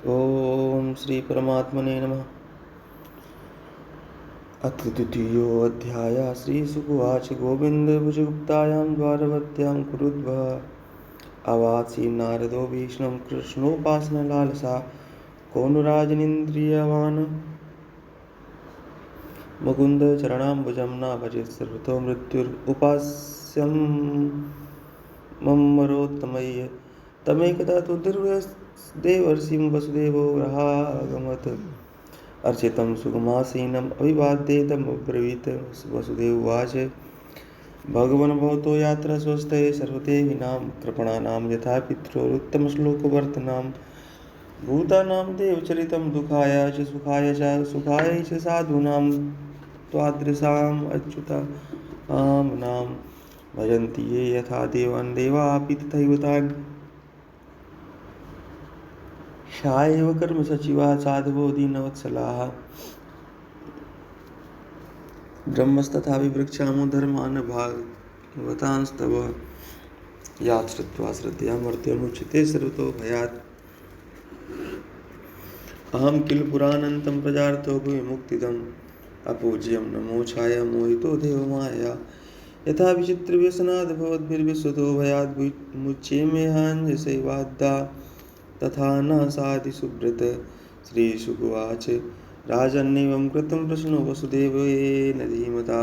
ओम श्री परमात्मने नमः। अथ द्वितीयोऽध्यायः। श्रीशुकुवाच गोविन्दभुजगुप्तायां द्वारवत्यां कुरुद्वः अवात्सी नारदो भीष्णं कृष्णोपासनलालसा कौनुराजनीन्द्रियवान् मुकुन्दचरणाम्बुजं न भजेत् सर्वतो मृत्युरुपास्यं ममरोत्तमय्य तमेकदा तु देवर्षिं वसुदेवो गृहागमत् अर्चितं सुगमासीनम् अभिवाद्येदमब्रवीत् वसुदेव उवाच भगवन् भवतो यात्रा स्वस्ते सर्वदेहिनां कृपणानां यथा पित्रोरुत्तमश्लोकवर्तनां भूतानां देवचरितं दुःखाय च सुखाय च साधूनां त्वादृशाम् अच्युतां भजन्ति ये यथा देवान् देवापि तथैव तान् सा एव कर्मसचिवाः साधवो दीनवत्सलाः ब्रह्मस्तथा विवृक्षामो धर्मान् भागवतांस्तव यात् श्रुत्वा श्रद्धया मर्त्योर्मुच्यते सर्वतो भयात् अहं किल पुराणन्तं प्रजार्तो भुवि मुक्तिदम् अपूज्यं न मोक्षाय मोहितो देवमाया यथा विचित्रव्यसनाद् भवद्भिर्विश्रुतो भयाद् मुच्ये मे हाञ्जसैवाद्दा तथा न साधि सुब्रत। श्रीशुकुवाच राजन्नेवं कृतं प्रश्नो वसुदेवेन धीमता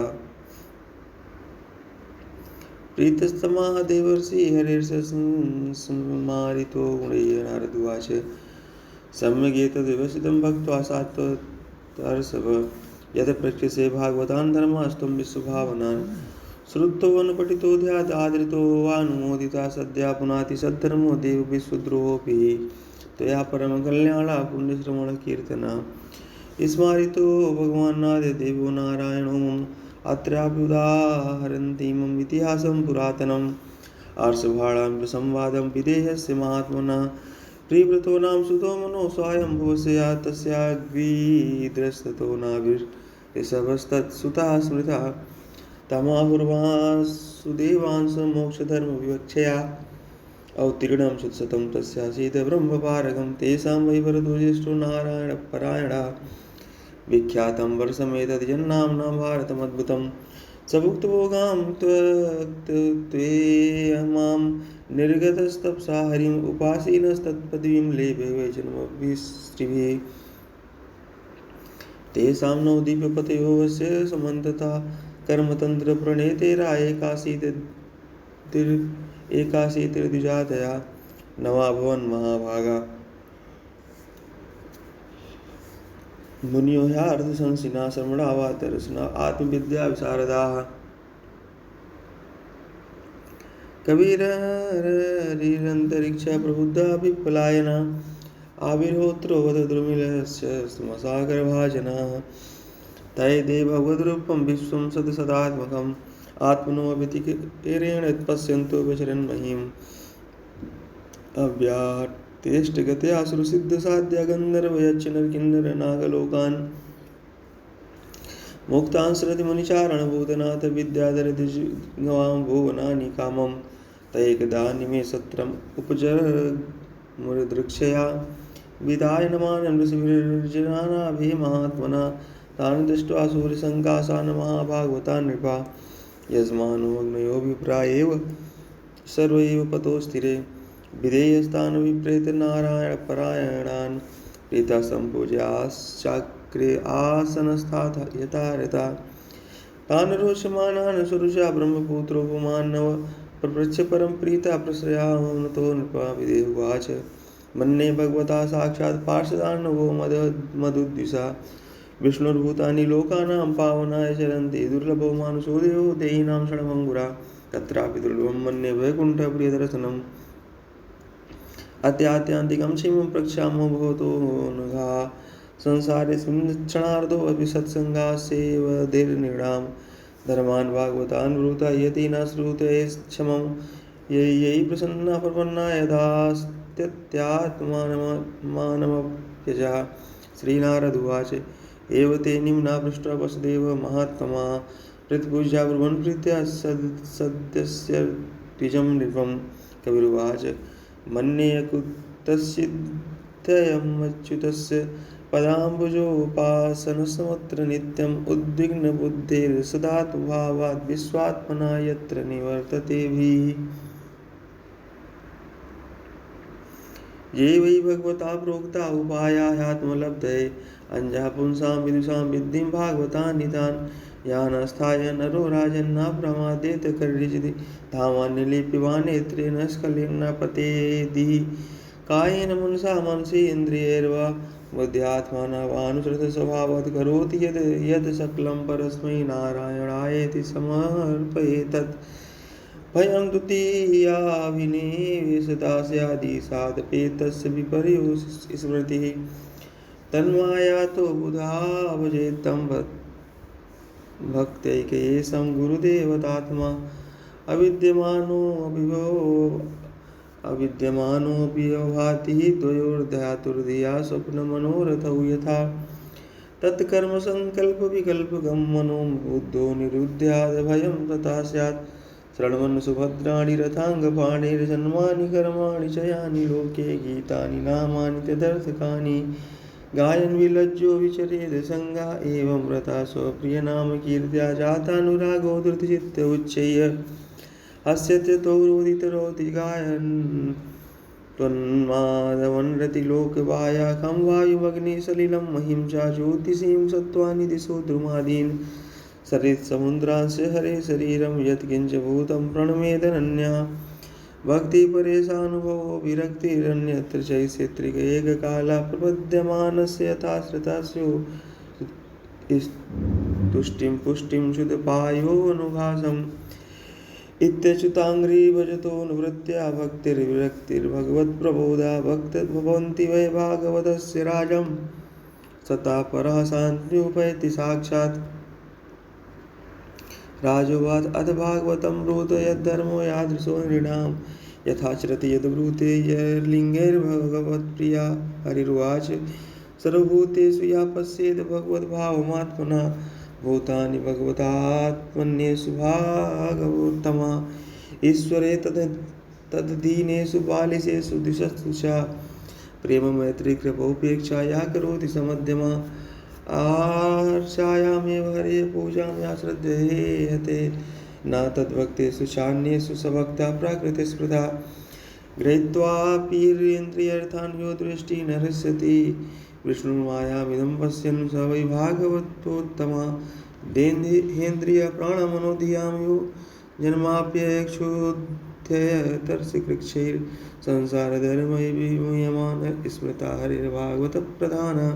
प्रीतस्तमाः देवर्षि हरिर्संस्मारितो गुणैः नारदुवाच सम्यगेतद्व्यवसितं भक्त्वा सात्वतर्षभ यत् प्रक्षसे भागवतान् धर्मास्त्वं विश्वभावनान् श्रुत्वोऽनुपठितो ध्यात् आदृतो वानुमोदिता सद्या पुनाति सद्धर्मो देव विश्वद्रोहोऽपि त्वया परमकल्याणा पुण्यश्रवणकीर्तना स्मारितो भगवान्नादिदेवो नारायणो मम अत्राप्युदाहरन्ति मम इतिहासं पुरातनम् आर्षभाणां संवादं विदेहस्य महात्मनः प्रियव्रतो नाम सुतो मनो स्वायम्भुवस्य तस्याग्विद्रस्ततो नाभिर्षभस्तत्सुताः स्मृताः तमाहुर्वासुदेवांस मोक्षधर्मविवक्षया अवतीर्णं शतशतं तस्यासीत् ब्रह्मपारगं तेषां वै वरदो ज्येष्ठो नारायणपरायणः विख्यातं वर्षमेतद्यन्नाम्ना भारतमद्भुतं स भुक्तभोगां त्वेयमां निर्गतस्तपसा हरिम् उपासीनस्तत्पदवीं लेभे वैजनमभिस्त्रिभिः तेषां नवदीपपतयो वस्य समन्तता कर्मतन्त्रप्रणेतेरा एकाशीतिर्द्विजातया नवाभवन् महाभागा मुनियो ह्यार्धशंसिना श्रवणावातरसना आत्मविद्याविशारदाः कविररिरन्तरिक्षा प्रबुद्धाभिपलायना आविर्होत्रो वदद्रुमिलस्य स्मसागरभाजनाः तैदे भगवद्रूपं विश्वं सदसदात्मकम् आत्मनो व्यतिकेरेण पश्यन्तो विचरन्महीं अव्यातेष्टगत्या सुरसिद्धसाध्या गन्धर्वयच्च नरकिन्नरनागलोकान् मुक्तान् श्रुतिमुनिचारणभूतनाथ विद्याधरद्विजगवां भुवनानि कामं तैकदा निमे सत्रम् उपजमुरदृक्षया विधाय नमानं ऋषिभिर्जनानाभिर्महात्मना तान् दृष्ट्वा सूर्यसङ्काशान् महाभागवता नृपा यजमानो अग्नयो विप्रायेव सर्व एव पतो स्थिरे विधेयस्तान् विप्रेतनारायणपरायणान् प्रीता सम्पूज्याश्चाग्रे आसनस्थात् यथा रता तान् रोषमाणान् सुरुषा ब्रह्मपुत्रो पुमान्नव प्रपृच्छ परं प्रीता प्रश्रयामतो नृपा विदेहुवाच मन्ये भगवता साक्षात् पार्षदान्नवो मदुद्विषा विष्णुर्भूतानि लोकानां पावनाय चरन्ति दुर्लभो मानुषो देवो देहिनां षड्भङ्गुरा तत्रापि दुर्लभं मन्ये वैकुण्ठप्रियदर्शनम् अत्यात्यान्तिकं क्षीमं प्रक्षामो भवतो नघा संसारेऽस्मिन् क्षणार्धो अपि सत्सङ्गास्येवधिर्नृणां धर्मान् भागवतान् ब्रूता यति न श्रुते क्षमं यै प्रसन्ना प्रपन्ना यदास्त्यत्यात्मानमप्यजा श्रीनारदुवाच एव ते निम्ना पृष्ट्वा वसुदेव महात्मा प्रतिपूज्या ब्रुवन् प्रीत्या सद्यस्य द्विजं नृपं कविरुवाच मन्ये कुतश्चित् ध्येयमच्युतस्य पदाम्बुजोपासनसमुत्र नित्यम् उद्विग्नबुद्धेर्सदा तु भावाद् विश्वात्मना यत्र निवर्तते भीः। ये वै भगवता प्रोक्ता उपाया ह्यात्मलब्धये अंजा पुंसां विदुषां विद्धिं भागवतान्वितान् यान् स्थाय नरो राजन् न प्रमादेत कर्हिचित् धामान्यलिप्यवान् नेत्रेण स्खलिन्न पतेदिः कायेन मनसा मनसेन्द्रियैर्वा बुद्ध्यात्मना वानुसृतस्वभावात् करोति यद् यद् सकलं परस्मै नारायणायेति समर्पयेतत् भयं द्वितीयाभिनिवेशता स्यादिसादपेतस्य विपर्योः स्मृतिः तन्मायातो बुधा भजेत् तं भक्तैकेशं गुरुदेवतात्मा अविद्यमानोऽपि भाति द्वयोर्ध्यातुर्धिया स्वप्नमनोरथौ यथा तत्कर्मसङ्कल्पविकल्पकं मनो बुद्धो निरुध्यात् भयं तथा स्यात् शृण्वन् सुभद्राणि रथाङ्गपाणिर्जन्मानि कर्माणि च यानि लोके गीतानि नामानि तदर्थकानि गायन् विलज्जो विचरेद सङ्गा एवं व्रता स्वप्रियनाम कीर्त्या जातानुरागो धृतचित्त उच्चैः हस्यत्यतो रोदितरोति गायन् त्वन्माधवन् रतिलोकवायाखं वायुमग्निसलिलं महिं च ज्योतिषीं सत्त्वानि दिशो द्रुमादीन् सरित्समुद्रांस्य हरे शरीरं यत्किञ्च भूतं प्रणमेदनन्या भक्तिपरेशानुभवो विरक्तिरन्यत्र चैक्षेत्रिक एककाला प्रपद्यमानस्य यथाश्रितास्यो तुष्टिं पुष्टिं शुद्धपायोऽनुभासम् इत्यच्युताङ्घ्रि भजतोऽनुवृत्त्या भक्तिर्विरक्तिर्भगवत्प्रबोधा भक्तभवन्ति वै भागवतस्य राजं सता परः शान्त्युपैति साक्षात् राजोवाच अथ भागवतं ब्रूत यद्धर्मो यादृशो नृणां यथाचरति यद्ब्रूते यर्लिङ्गैर्भगवत्प्रिया हरिर्वाच सर्वभूतेषु या पश्येद भगवद्भावमात्मना भूतानि भगवतात्मन्येषु भागवतमा ईश्वरे तद्दीनेषु बालिशेषु दिशस्तु च प्रेममैत्रीकृपोपेक्षा या करोति समध्यमा आर्षायामेव हरे पूजां या श्रद्धेयते न तद्भक्तेषु चान्येषु सभक्ता प्रकृतिस्पृधा गृहीत्वापीन्द्रियर्थान् यो दृष्टि न हृष्यति विष्णुमायामिदं पश्यन् स वै भागवतोत्तमा देहेन्द्रियप्राणमनोधियां यो जन्माप्यक्षुध्यतर्षिकृक्षैर्संसारधर्मैर्विमुह्यमान स्मृता हरिर्भागवतप्रधाना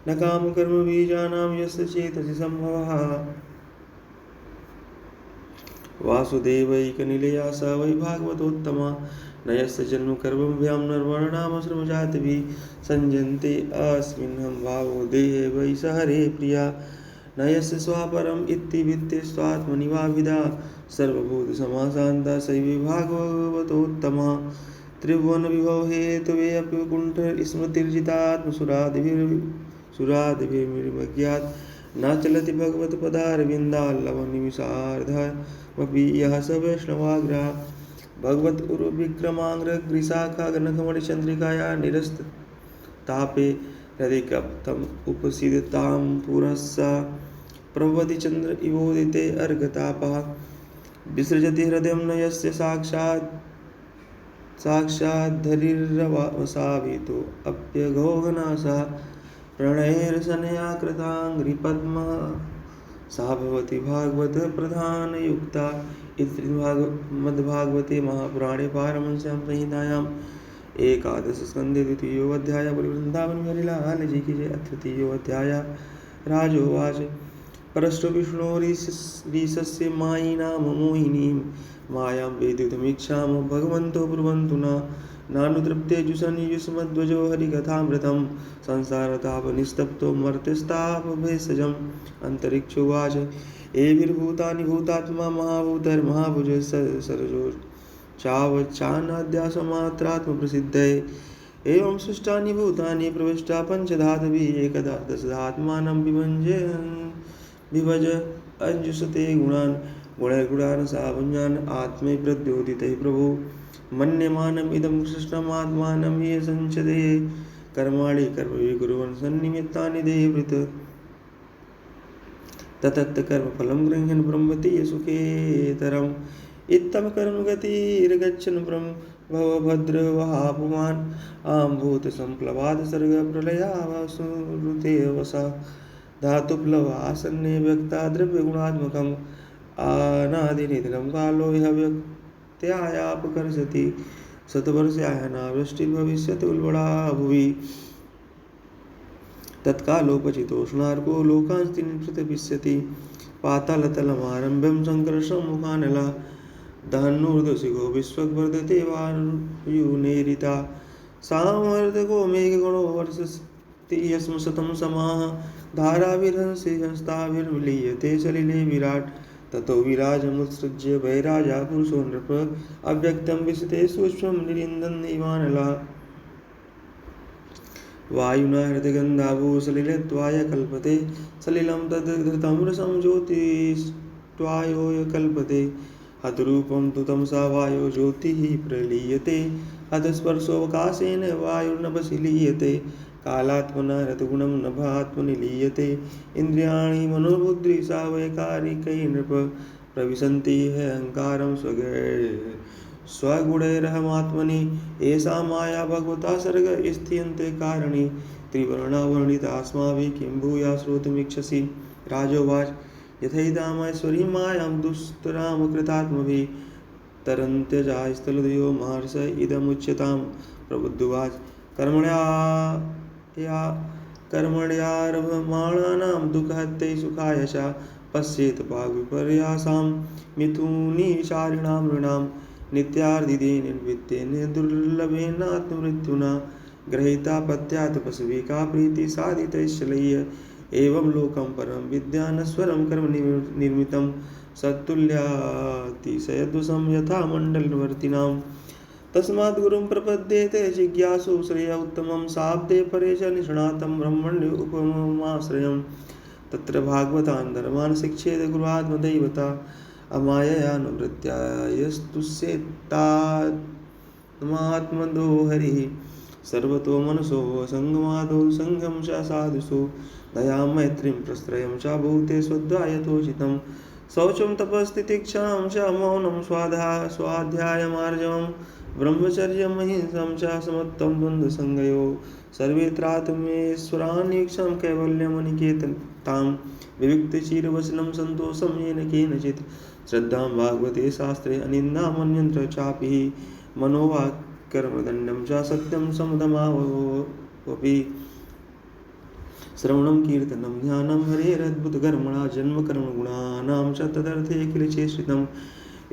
न कामकर्मबीजानां यस्य चेतसि सम्भवः वासुदेवैकनिलया स वै भागवतोत्तमा न यस्य जन्मकर्मभ्यां नर्वाणामाश्रमजातिभिः संजन्ते अस्मिन्हं भावो देहे वै स हरे प्रिया न यस्य स्वापरम् इत्थिवित्ते स्वात्मनिवाभिधा सर्वभूतसमासान्ता सैव भागवतोत्तमा त्रिभुवनविभव हेतवे अपि कुण्ठ स्मृतिर्जितात्मसुरादिभिर्मज्ञात् न चलति भगवत्पदारविन्दाल्लवनिमिषार्धमपि यः स वैष्णवाग्रः भगवत उर्विक्रमाङ्घ्रिशाखा गणकमणिचन्द्रिकाया निरस्तापे हृदि कप्तम् उपसीदतां पुरःसा प्रभवति चन्द्र इवोदिते अर्घतापः विसृजति हृदयं न यस्य साक्षाद्धरिर्वसाभितो अप्यघोघनाशः प्रणयैर्सनया कृताङ्घ्रिपद्मा सा भवति भागवत प्रधानयुक्ता इति श्रीमद्भागवते महापुराणे पारमहंस्यां संहितायाम् एकादशस्कन्धे द्वितीयोऽध्यायः। वृन्दावन बिहारी लाल जी की जय। तृतीयोऽध्यायः। राजोवाच परस्तु विष्णोरीशस्य मायी नाम मोहिनीं मायां वेदितुमीक्षां भगवन्तो ब्रुवन्तु नानुतृप्ते जुषन्युष्मध्वजो हरिकथामृतं संसारतापनिस्तप्तो मर्त्यस्तापभेषजम्। अन्तरिक्षोवाच एभिर्भूतानि भूतात्मा महाभूतर्महाभुज सरजो चावच्चानाद्यासमात्रात्मप्रसिद्धये एवं सृष्टानि भूतानि प्रविष्टा पञ्चधातुभिः एकदा दशधात्मानं विभज अंजुषते गुणान् गुणैर्गुणान् सावज्ञान् आत्मै प्रद्योतितैः प्रभो मन्यमानम् इदं कृष्णमात्मानं ये संचदे कर्माणि कर्मविकुर्वन् सन्निमित्तानि देहभृत् ततत् कर्मफलं गृह्णन् ब्रह्मतीयसुखेतरम् इत्थं कर्मगतिर्गच्छन् भवभद्रवहा पुमान् आम्भूतसम्प्लवात् सर्गप्रलयावसुरुते वसा धातुप्लवासन्ने व्यक्ता द्रव्यगुणात्मकम् अनादिनिधनं कालो ह्यव्यक्त्यायापकर्षति शतवर्षायनावृष्टिर्भविष्यति उल्बणा भुवि तत्कालोपचितोष्णार्को लोकांस्तिनिपृथपिष्यति पातालतलमारम्भ्यं सङ्कर्षं मुखानला दहन्नूर्ध्वशिखो विश्ववर्धते वायुनेरिता सामर्दको मेघगणो वर्षति यस्म शतं समाः धाराभिर्हंसि हंस्ताभिर्विलीयते सलिले विराट् ततो विराजमुत्सृज्य वैराजा पुरुषो नृप अव्यक्तं विशते सूक्ष्मं निरिन्दन् इवानला वायुना हृदगन्धाभू सलिलत्वाय कल्पते सलिलं तद्धृतं रसं ज्योतिष्ट्वायोय कल्पते हतरूपं तु तमसा वायो ज्योतिः प्रलीयते हतस्पर्शोऽवकाशेन वायुर्नभसि कालात्मना रतगुणं नभात्मनि लीयते इन्द्रियाणि मनोबुद्धि सा वैकारिकै नृप प्रविशन्ति अहङ्कारं स्वगुणैरहमात्मनि एषा माया भगवता सर्ग स्थीयन्ते कारिणी त्रिवर्णावर्णितास्माभिः किं भूया श्रोतुमिच्छसि राजोवाच यथैदामैश्वरीं मायां दुस्तरां कृतात्मभिः तरन्त्यजा स्थलदयो महर्ष इदमुच्यतां प्रबुद्धवाच कर्मण्यारभमाणानां दुःखहत्यै सुखाय च पश्येत पाग्विपर्यासां मिथुनीचारिणां नृणां नित्यार्दिदेन निर्विद्येन दुर्लभेनात्ममृत्युना गृहीता पत्या तपस्वी का प्रीति साधितैश्चलय्य एवं लोकं परं विद्यानश्वरं कर्म निर्मितं सत्तुल्यातिशयद्वशं यथा मण्डलवर्तिनां तस्मात् गुरुं प्रपद्येते जिज्ञासु श्रेय उत्तमं शाब्दे परे च निष्णातं ब्रह्मण्य उपममाश्रयं तत्र भागवतान् धर्मान् शिक्षेत गुरुआत्मदैवता अमाययानुवृत्त्या यस्तुष्येत्तात्मात्मदो हरिः सर्वतो मनसो सङ्गमादौ सङ्गं च साधुषु दयां मैत्रीं प्रश्रयं च भूते स्वद्वायतोषितं शौचं तपस्तितिक्षां च मौनं स्वाध्यायमार्जवं ब्रह्मचर्यं अहिंसां च समत्वं द्वन्द्वसंगयो सर्वे त्रातुमेश्वरान्वीक्षं कैवल्यमनिकेततां विविक्तचिरवसनं सन्तोषं येन केनचित् श्रद्धां भागवते शास्त्रे अनिन्दामन्यन्त्र चापि मनोवाक्कर्मदण्डं च सत्यं समदमावपि श्रवणं कीर्तनं ध्यानं हरेरद्भुतकर्मणा जन्मकर्मगुणानां च तदर्थे किल चेष्टितम्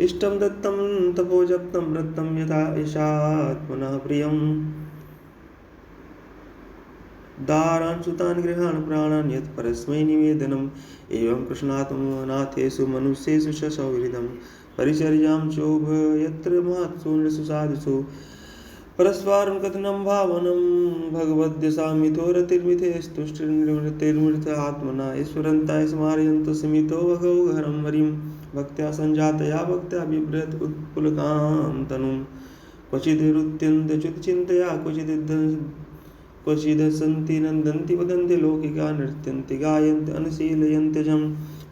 इष्टं दत्तं तपोजप्तं व्रतं यथा ईशात्मनः प्रियं दारान् सुतान् गृहान् प्राणान् यत् परस्मै निवेदनम् एवं कृष्णात्मनाथेषु मनुष्येषु च सौहृदं परिचर्यां चोभयत्र महत्सु नृषु साधुषु परस्परं कथनं भावनं भगवद्यसामितो रतिर्मिथेस्तुष्टिर्निवृत्तिर्मृत आत्मना ईश्वरन्ताय स्मारयन्तु स्मितो भगवहरं हरिं भक्त्या सञ्जातया भक्त्या बिभ्रत् उत्पुलकां तनुं क्वचिद्रुत्यन्तच्युतचिन्तया क्वचिदसन्ति नन्दन्ति वदन्ति लौकिका नृत्यन्ति गायन्ति अनुशीलयन्त्यजं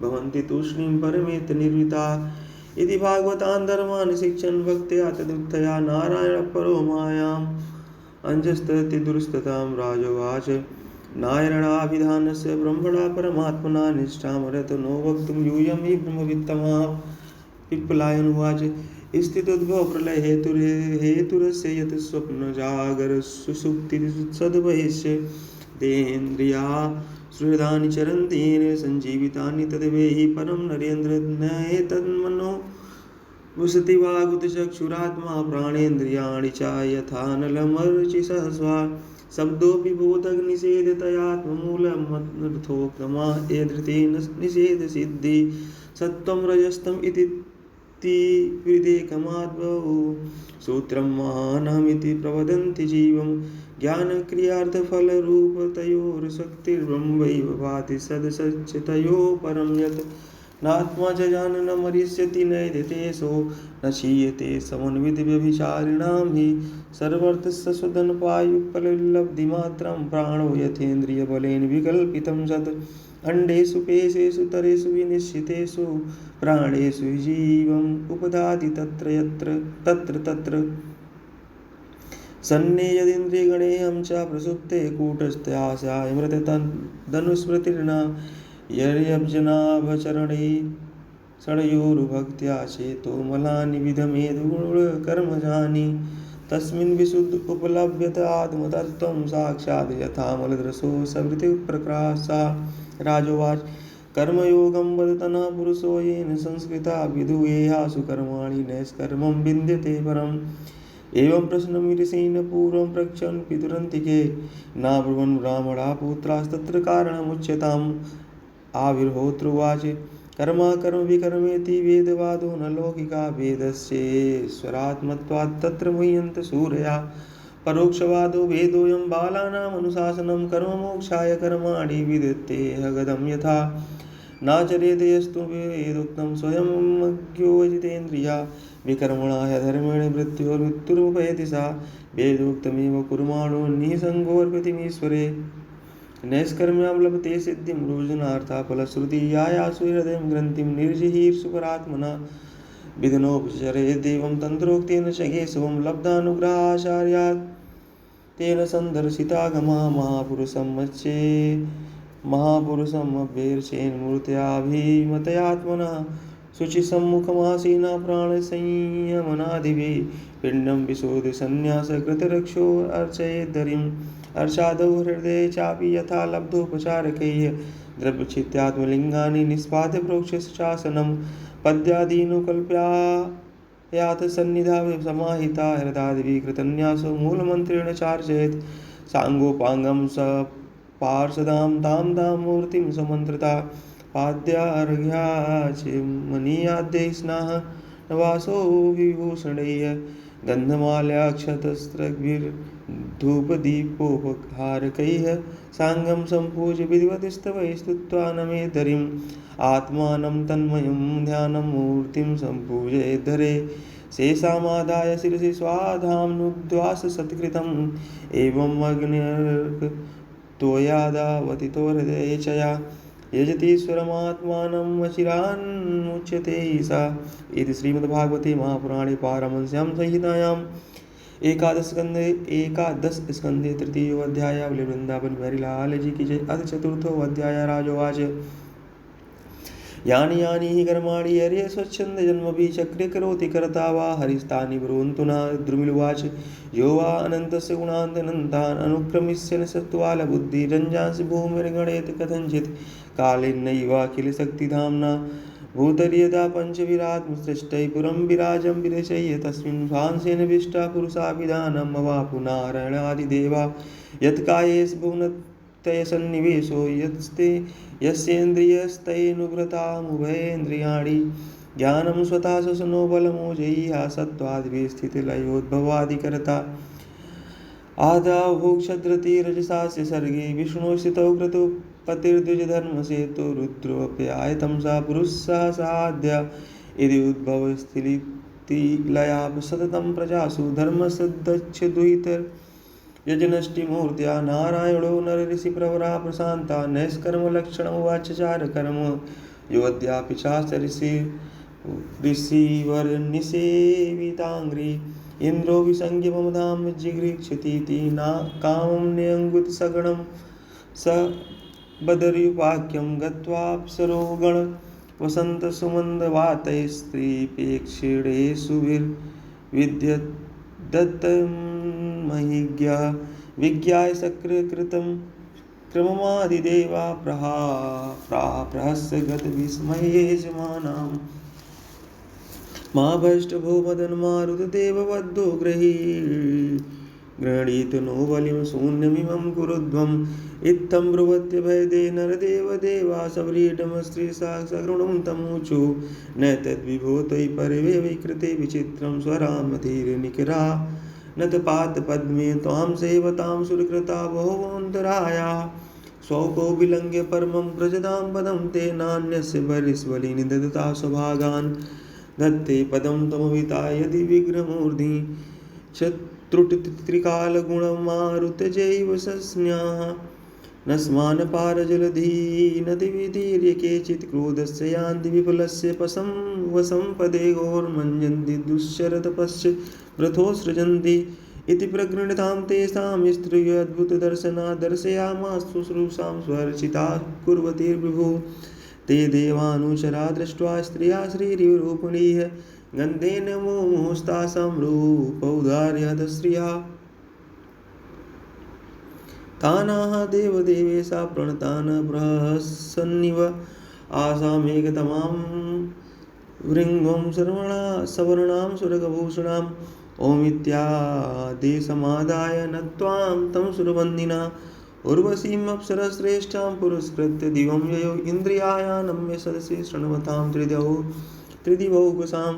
भवन्ति तूष्णीं परमेत निर्वृता इति भागवतान् धर्मान् शिक्षन् भक्त्या तदुक्तया नारायणपरो मायाम् अञ्जस्तति दुरस्ततां राजोवाच नारायणाभिधानस्य ब्रह्मणा परमात्मना निष्ठामरत नो वक्तुं यूयं हि ब्रह्मवित्तमा पिप्पलायनुवाच स्थितोद्भव प्रलय हेतुरस्य यत् स्वप्नजागर सुषुप्तिसद्वयस्य देहेन्द्रिया सुहृदानि चरन्ति सञ्जीवितानि तद्वेहि परं नरेन्द्र न एतन्मनो वसति वागुतचक्षुरात्मा प्राणेन्द्रियाणि च यथानलमर्चिसहस्वा शब्दोऽपि बोधग्निषेधतयात्ममूलमर्थोक्तमा एधृतेन निषेधसिद्धि सत्त्वं रजस्तम् इति विदेकमाद्वौ सूत्रं महानहमिति प्रवदन्ति जीवं ज्ञानक्रियार्थफलरूपतयोर्शक्तिर्ब्रह्मैव भाति सदसच्चितयोः परं यत् नात्मा च जान न मरिष्यति नैदतेषो न क्षीयते समन्वितव्यभिचारिणां हि सर्वर्थस्वधनपायुपलब्धिमात्रं प्राणो यथेन्द्रियबलेन विकल्पितं सत् अण्डेषु पेशेषु तरेषु विनिश्चितेषु प्राणेषु जीवम् उपदाति तत्र यत्र तत्र तत्र सन्ने यदिन्द्रियगणेऽहं च प्रसुप्ते कूटस्थ्यास्याय मृतधनुस्मृतिर्न यर्यब्जनाभचरणे षडयोरुभक्त्या चेतो मलानि विधमेदुगुणकर्मजानि तस्मिन् विशुद्ध उपलभ्यत आत्मतत्त्वं साक्षात् यथामलदृशो सवृतिप्रकाशा राजोवाच कर्मयोगं वदतनः पुरुषो येन संस्कृता विधुयेहासु कर्माणि नैष्कर्मं विन्द्यते परम् एवं प्रश्नमीरिषेण पूर्वं पृच्छन् पितुरन्तिके नाब्रुवन् ब्राह्मणा पुत्रास्तत्र कारणमुच्यताम् आविर्होत्रुवाच कर्म विकर्मेति वेदवादो न लौकिका वेदस्येश्वरात्मत्वात् तत्र मुह्यन्त सूरया परोक्षवादो वेदोऽयं बालानामनुशासनं कर्ममोक्षाय कर्माणि विधत्ते गदं यथा नाचरेत यस्तु वेदोक्तं स्वयमज्ञो जितेन्द्रिया विकर्मणा ह्यधर्मेण मृत्योर्मृत्युरुपैति सा वेदोक्तमेव कुर्माणो निःसङ्गोऽर्पितमीश्वरे नैष्कर्म्यां लभते सिद्धिं रोजनार्था फलश्रुति यायासु हृदयं ग्रन्थिं निर्जिहीर्षुपरात्मना विधनोपचरेदेवं तन्त्रोक्तेन च केशवं लब्धानुग्रहाचार्यात् तेन सन्दर्शितागमा महापुरुषमभ्यर्चेन मूर्त्याभिमतयात्मना शुचिसम्मुखमासीना प्राणसंयमनादिभिः पिण्डं विशोधसन्न्यासकृतरक्षो अर्चयेद्धरिम् अर्चादौ हृदये चापि यथा लब्धोपचारकैः द्रव्यचित्यात्मलिङ्गानि निष्पाद्य प्रोक्षशासनं पद्यादीनुकल्प्यायाथ सन्निधा समाहिता हृदादिभिः कृतन्यासो मूलमन्त्रेण चार्चयेत् साङ्गोपाङ्गं स पार्षदां तां मूर्तिं समन्त्रिता पाद्यार्घ्याचिमनीयाद्यै स्नाः नवासो विभूषणैः गन्धमाल्याक्षतस्त्रग्भिर्धूपदीपोपहारकैः साङ्गं सम्पूज्य विधिवतिस्तवैः स्तुत्वा नमेद्धरिम् आत्मानं तन्मयं ध्यानं मूर्तिं सम्पूजयेद्धरे शेषामादाय शिरसि स्वाधाम्नुद्वास सत्कृतम् एवम् अग्निर्त्वयादावतितो हृदये च या यजतीश्वरमात्मानम् अचिरान्मुच्यते सा इति श्रीमद्भागवते महापुराणे पारमहंस्यां संहितायाम् एकादश स्कंधे तृतीयोऽध्याय। वृंदावन बिहारी लाल जी की जय। अथ चतुर्थोऽध्याय। राजोवाच यानि यानि हि कर्माणि हर्ये स्वच्छन्द जन्मभिः चक्रे करोति कर्ता वा हरिस्तानि ब्रुवन्तु न। द्रुमिलुवाच यो वा अनन्तस्य गुणान्तनन्तान् अनुक्रमिष्यन् सत्त्वालबुद्धिरञ्जांसि भूमिर्गणयति कथञ्चित् कालेनैवाखिलशक्तिधाम्ना भूतर्यदा पञ्चविरात्मसृष्टैः पुरं विराजं विरचय्य तस्मिन् भांसेन विष्टा पुरुषाभिधानम् अवापु नारायणादिदेवा यत्कायेष भुवनत्रयसन्निवेशो यस्येन्द्रियस्तैनुव्रतामुभयेन्द्रियाणि ज्ञानं स्वतः स्वसनो बलमोजय्या सत्त्वादिभिः स्थितिलयोद्भवादिकर्ता आदावभूक्षद्रतिरजसास्य सर्गे विष्णुस्थितौ क्रतुपतिर्द्विजधर्मसेतु रुद्रोऽप्यायतं सा पुरुषसहसाद्य इति उद्भवस्थितिलया सततं प्रजासु धर्मसिद्धच्छदुहितर्यजनष्टिमूर्त्या नारायणो नरऋषिप्रवरा प्रशान्ता नैष्कर्मलक्षणमुवाचचारकर्म योऽद्यापि चास्य ऋषिवर्निसेविताङ्घ्रि इन्द्रो विसंज्ञ मम धाम जिगृक्षतीति ना कामं नियङ्गुतसगणं स बदर्युपाख्यं गत्वाप्सरो गण वसन्तसुमन्दवातैस्त्रीपेक्षिणेषु विज्ञाय सकृतं क्रममादिदेवा प्रहस्य गतविस्मयेजमानाम् महाभैष्टभो मदन्मारुतदेववद्धो गृहीत नो बलिं शून्यमिमं कुरुध्वम् इत्थं ब्रुवत्यभयदे नरदेवदेवा सव्रीडमस्त्रीसा सगृणं तमूचु न तद्विभो त्वयि परवे विकृते विचित्रं स्वरामतिर्निकरा न पादपद्मे त्वां सेवतां सुरकृता बहवोऽन्तराया स्वको विलङ्घ्य परमं व्रजतां पदं ते नान्यस्य बलिनि ददता स्वभागान् दत्ते पदं तमविता यदि विग्रहमूर्धि शत्रुत्रिकालगुणमारुतजैव सस्न्याः न स्मानपारजलधी नदीविधीर्य केचित् क्रोधस्य यान्ति विपुलस्य पशं वशं पदे घोर्मञ्जन्ति दुश्चरतपश्च व्रथोऽसृजन्ति इति प्रगृह्णतां तेषां स्त्रियद्भुतदर्शना दर्शयामास शुश्रूषां स्वर्चिताः कुर्वतीर्विभुः ते देवानुचरा दृष्ट्वा स्त्रिया श्रीरिवरूपिणीः गन्धेन मुमुहुस्तासां रूपौदार्यहतश्रिया तानाः देवदेवेशा प्रणतान् प्रहसन्निव आसामेकतमां भृङ्गं सवर्णां सुरगभूषणाम् ओमित्यादेशमादाय नत्वां तं सुरवन्दिना उर्वशीम् अप्सरश्रेष्ठां पुरस्कृत्य दिवं ययो इन्द्रियायानम्य सदसि शृण्वतां त्रिदिवौकसाम्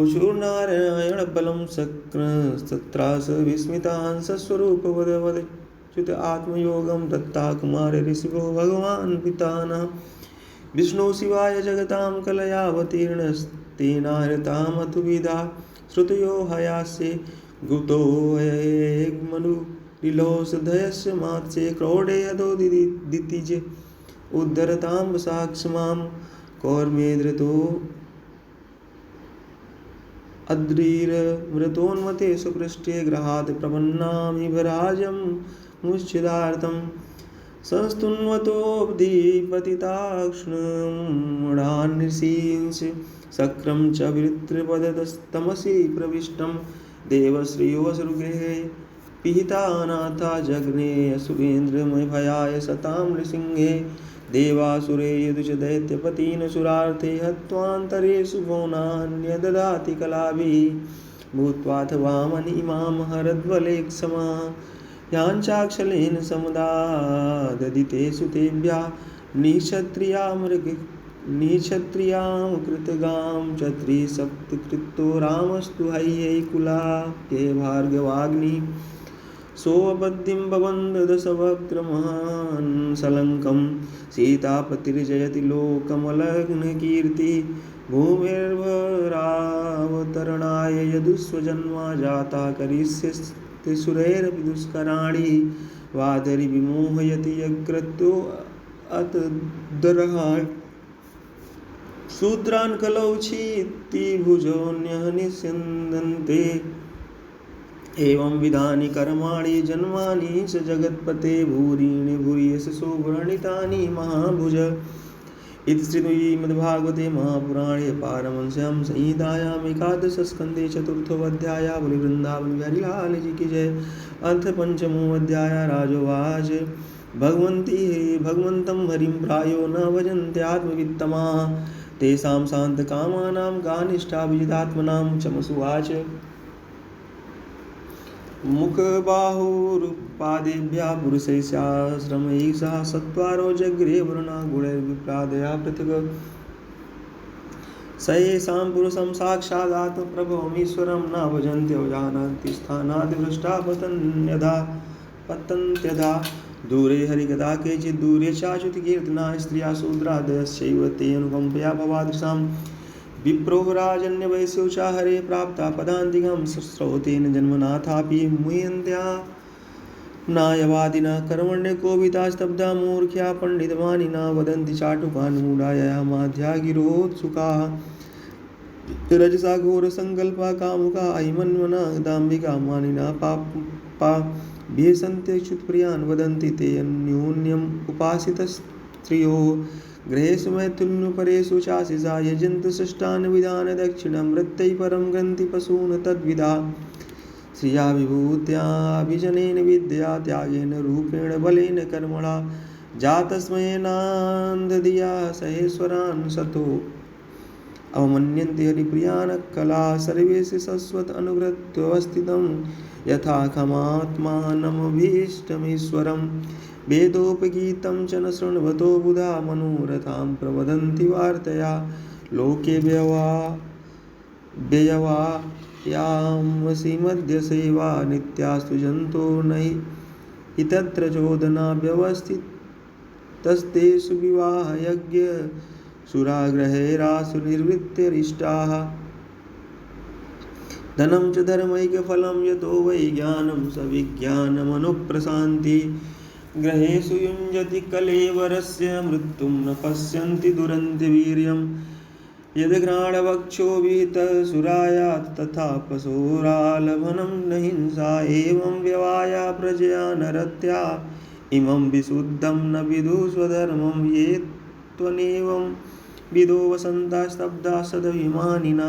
उषूर्नारायणबलं सत्रास विस्मितान् सस्वरूपवदच्युत आत्मयोगं दत्ता कुमार ऋषिभो भगवान् पितानः विष्णु शिवाय जगतां कलयावतीर्णस्तेनाहृतामतुविधा श्रुतयो हयास्ये गुप्तो मनुरिलोषधयस्य मात्स्ये क्रौडेयदो दितिज उद्धरतां साक्षमां कौर्मेधृतो अद्रिर्मृतोन्मते सुपृष्ठे ग्रहात् प्रपन्नामिभराजं मुच्चिदार्थं संस्तुन्वतोऽब्धिपतिताक्ष्णमूढान्निशींस शक्रं च विवृत्रपदतस्तमसि प्रविष्टं देवश्रियोऽसुरगृहे पिहितानाथा जग्ने असुरेन्द्रमयभयाय सतां नृसिंहे देवासुरे यदुच दैत्यपतीन् सुरार्थे हत्वान्तरेषु भुवनान्यददाति कलाभिः भूत्वाथवा मणिमां हरद्वलेक्षमा याञ्चाक्षलेन समुदाददितेषु तेभ्यः निक्षत्रियां कृतगां च त्रिसप्तकृतो रामस्तु हैयैकुला ये भार्गवाग्नि सोऽबद्धिं बबन्धदशवक्त्रमहान् सलङ्कं सीतापतिर्जयति लोकमलग्नकीर्ति भूमिर्भरावतरणाय यदुस्वजन्मा जाता करिष्यस्ते सुरैरपि दुष्कराणि वादरि विमोहयति यकृतो अतदर्हान् शूद्रान् कलौ छीति भुजोऽन्यः निस्यन्दन्ते एवं विधानि कर्माणि जन्मानि स जगत्पते भूरीणि भूयस सुवर्णितानि महाभुज इति श्रीमद्भागवते महापुराणे पारमहंस्यां संहितायाम् एकादशस्कन्धे चतुर्थोऽध्यायः बलिवृन्दावन बिहारी लाल जी की जय। अथ पंचमोऽध्यायः राजोवाच भगवन्तं हरिं प्रायो न भजन्त्यात्मवित्तमाः तेषां शान्तकामानां का निष्ठा विजितात्मनां चमसुवाच मुखबाहुरुपादेभ्यः पुरुषैश्चाश्रमैः सह सत्वारो जग्रे वर्णा गुणैर्विप्रादया पृथक् स येषां पुरुषं साक्षादात्मप्रभवमीश्वरं न भजन्त्यवजानन्ति स्थानाद्भ्रष्टा पतन्त्यधा दूरे हरिकथा केचित् दूरे चाच्युतकीर्तना स्त्रिया शूद्रादयश्चैव ते अनुकम्पया भवादृशां विप्रो राजन्यवैश्यो च हरे प्राप्ता पदान्तिकं स्रोतेन जन्मनाथापि मुह्यन्त्या नायवादिना कर्मण्य कोविता स्तब्धा मूर्ख्या पंडितमानिना वदन्ति चाटुकान् मूढाया माध्या गिरोत्सुकाः रजसा घोरसङ्कल्पा कामुका अहिमन्वना दाम्भिका मानिना पापा भेषन्त्यच्युतप्रियान् वदन्ति ते अन्योन्यम् उपासितस्त्रियोः गृहेषु मैथुन्यपरेषु चाशिषा यजन्तु शिष्टान् विधान दक्षिणं वृत्तैः परं गन्ति पशून् तद्विधा श्रिया विभूत्याभिजनेन विद्या त्यागेन रूपेण बलेन कर्मणा जातस्मयेनान्धधिया सहेश्वरान् सतो अवमन्यन्ते हरिप्रियान् कला सर्वेषु शश्वत अनुवृत्तवस्थितं यथा खमात्मानमभीष्टमीश्वरम् वेदोपगीतं च न शृण्वतो बुधा मनोरथां प्रवदन्ति वार्तया लोके व्ययवायामसि मध्यसेवा नित्यास्तु जन्तो नहि इतत्र चोदना व्यवस्थितस्तेषु विवाहयज्ञ सुराग्रहेरासुनिर्वृत्तिरिष्टाः धनं च धर्मैकफलं यतो वै ज्ञानं स विज्ञानमनुप्रशान्ति ग्रहेषु युञ्जति कलेवरस्य मृत्युं न पश्यन्ति दुरन्ति वीर्यम् यद्घ्राणवक्षो विहितसुरायात् तथा पशुरालभनं न हिंसा एवं व्यवाया प्रजया नरत्या इमं विशुद्धं न विदुः स्वधर्मं ये त्वनेवं विदो वसन्ता स्तब्धा सदभिमानिना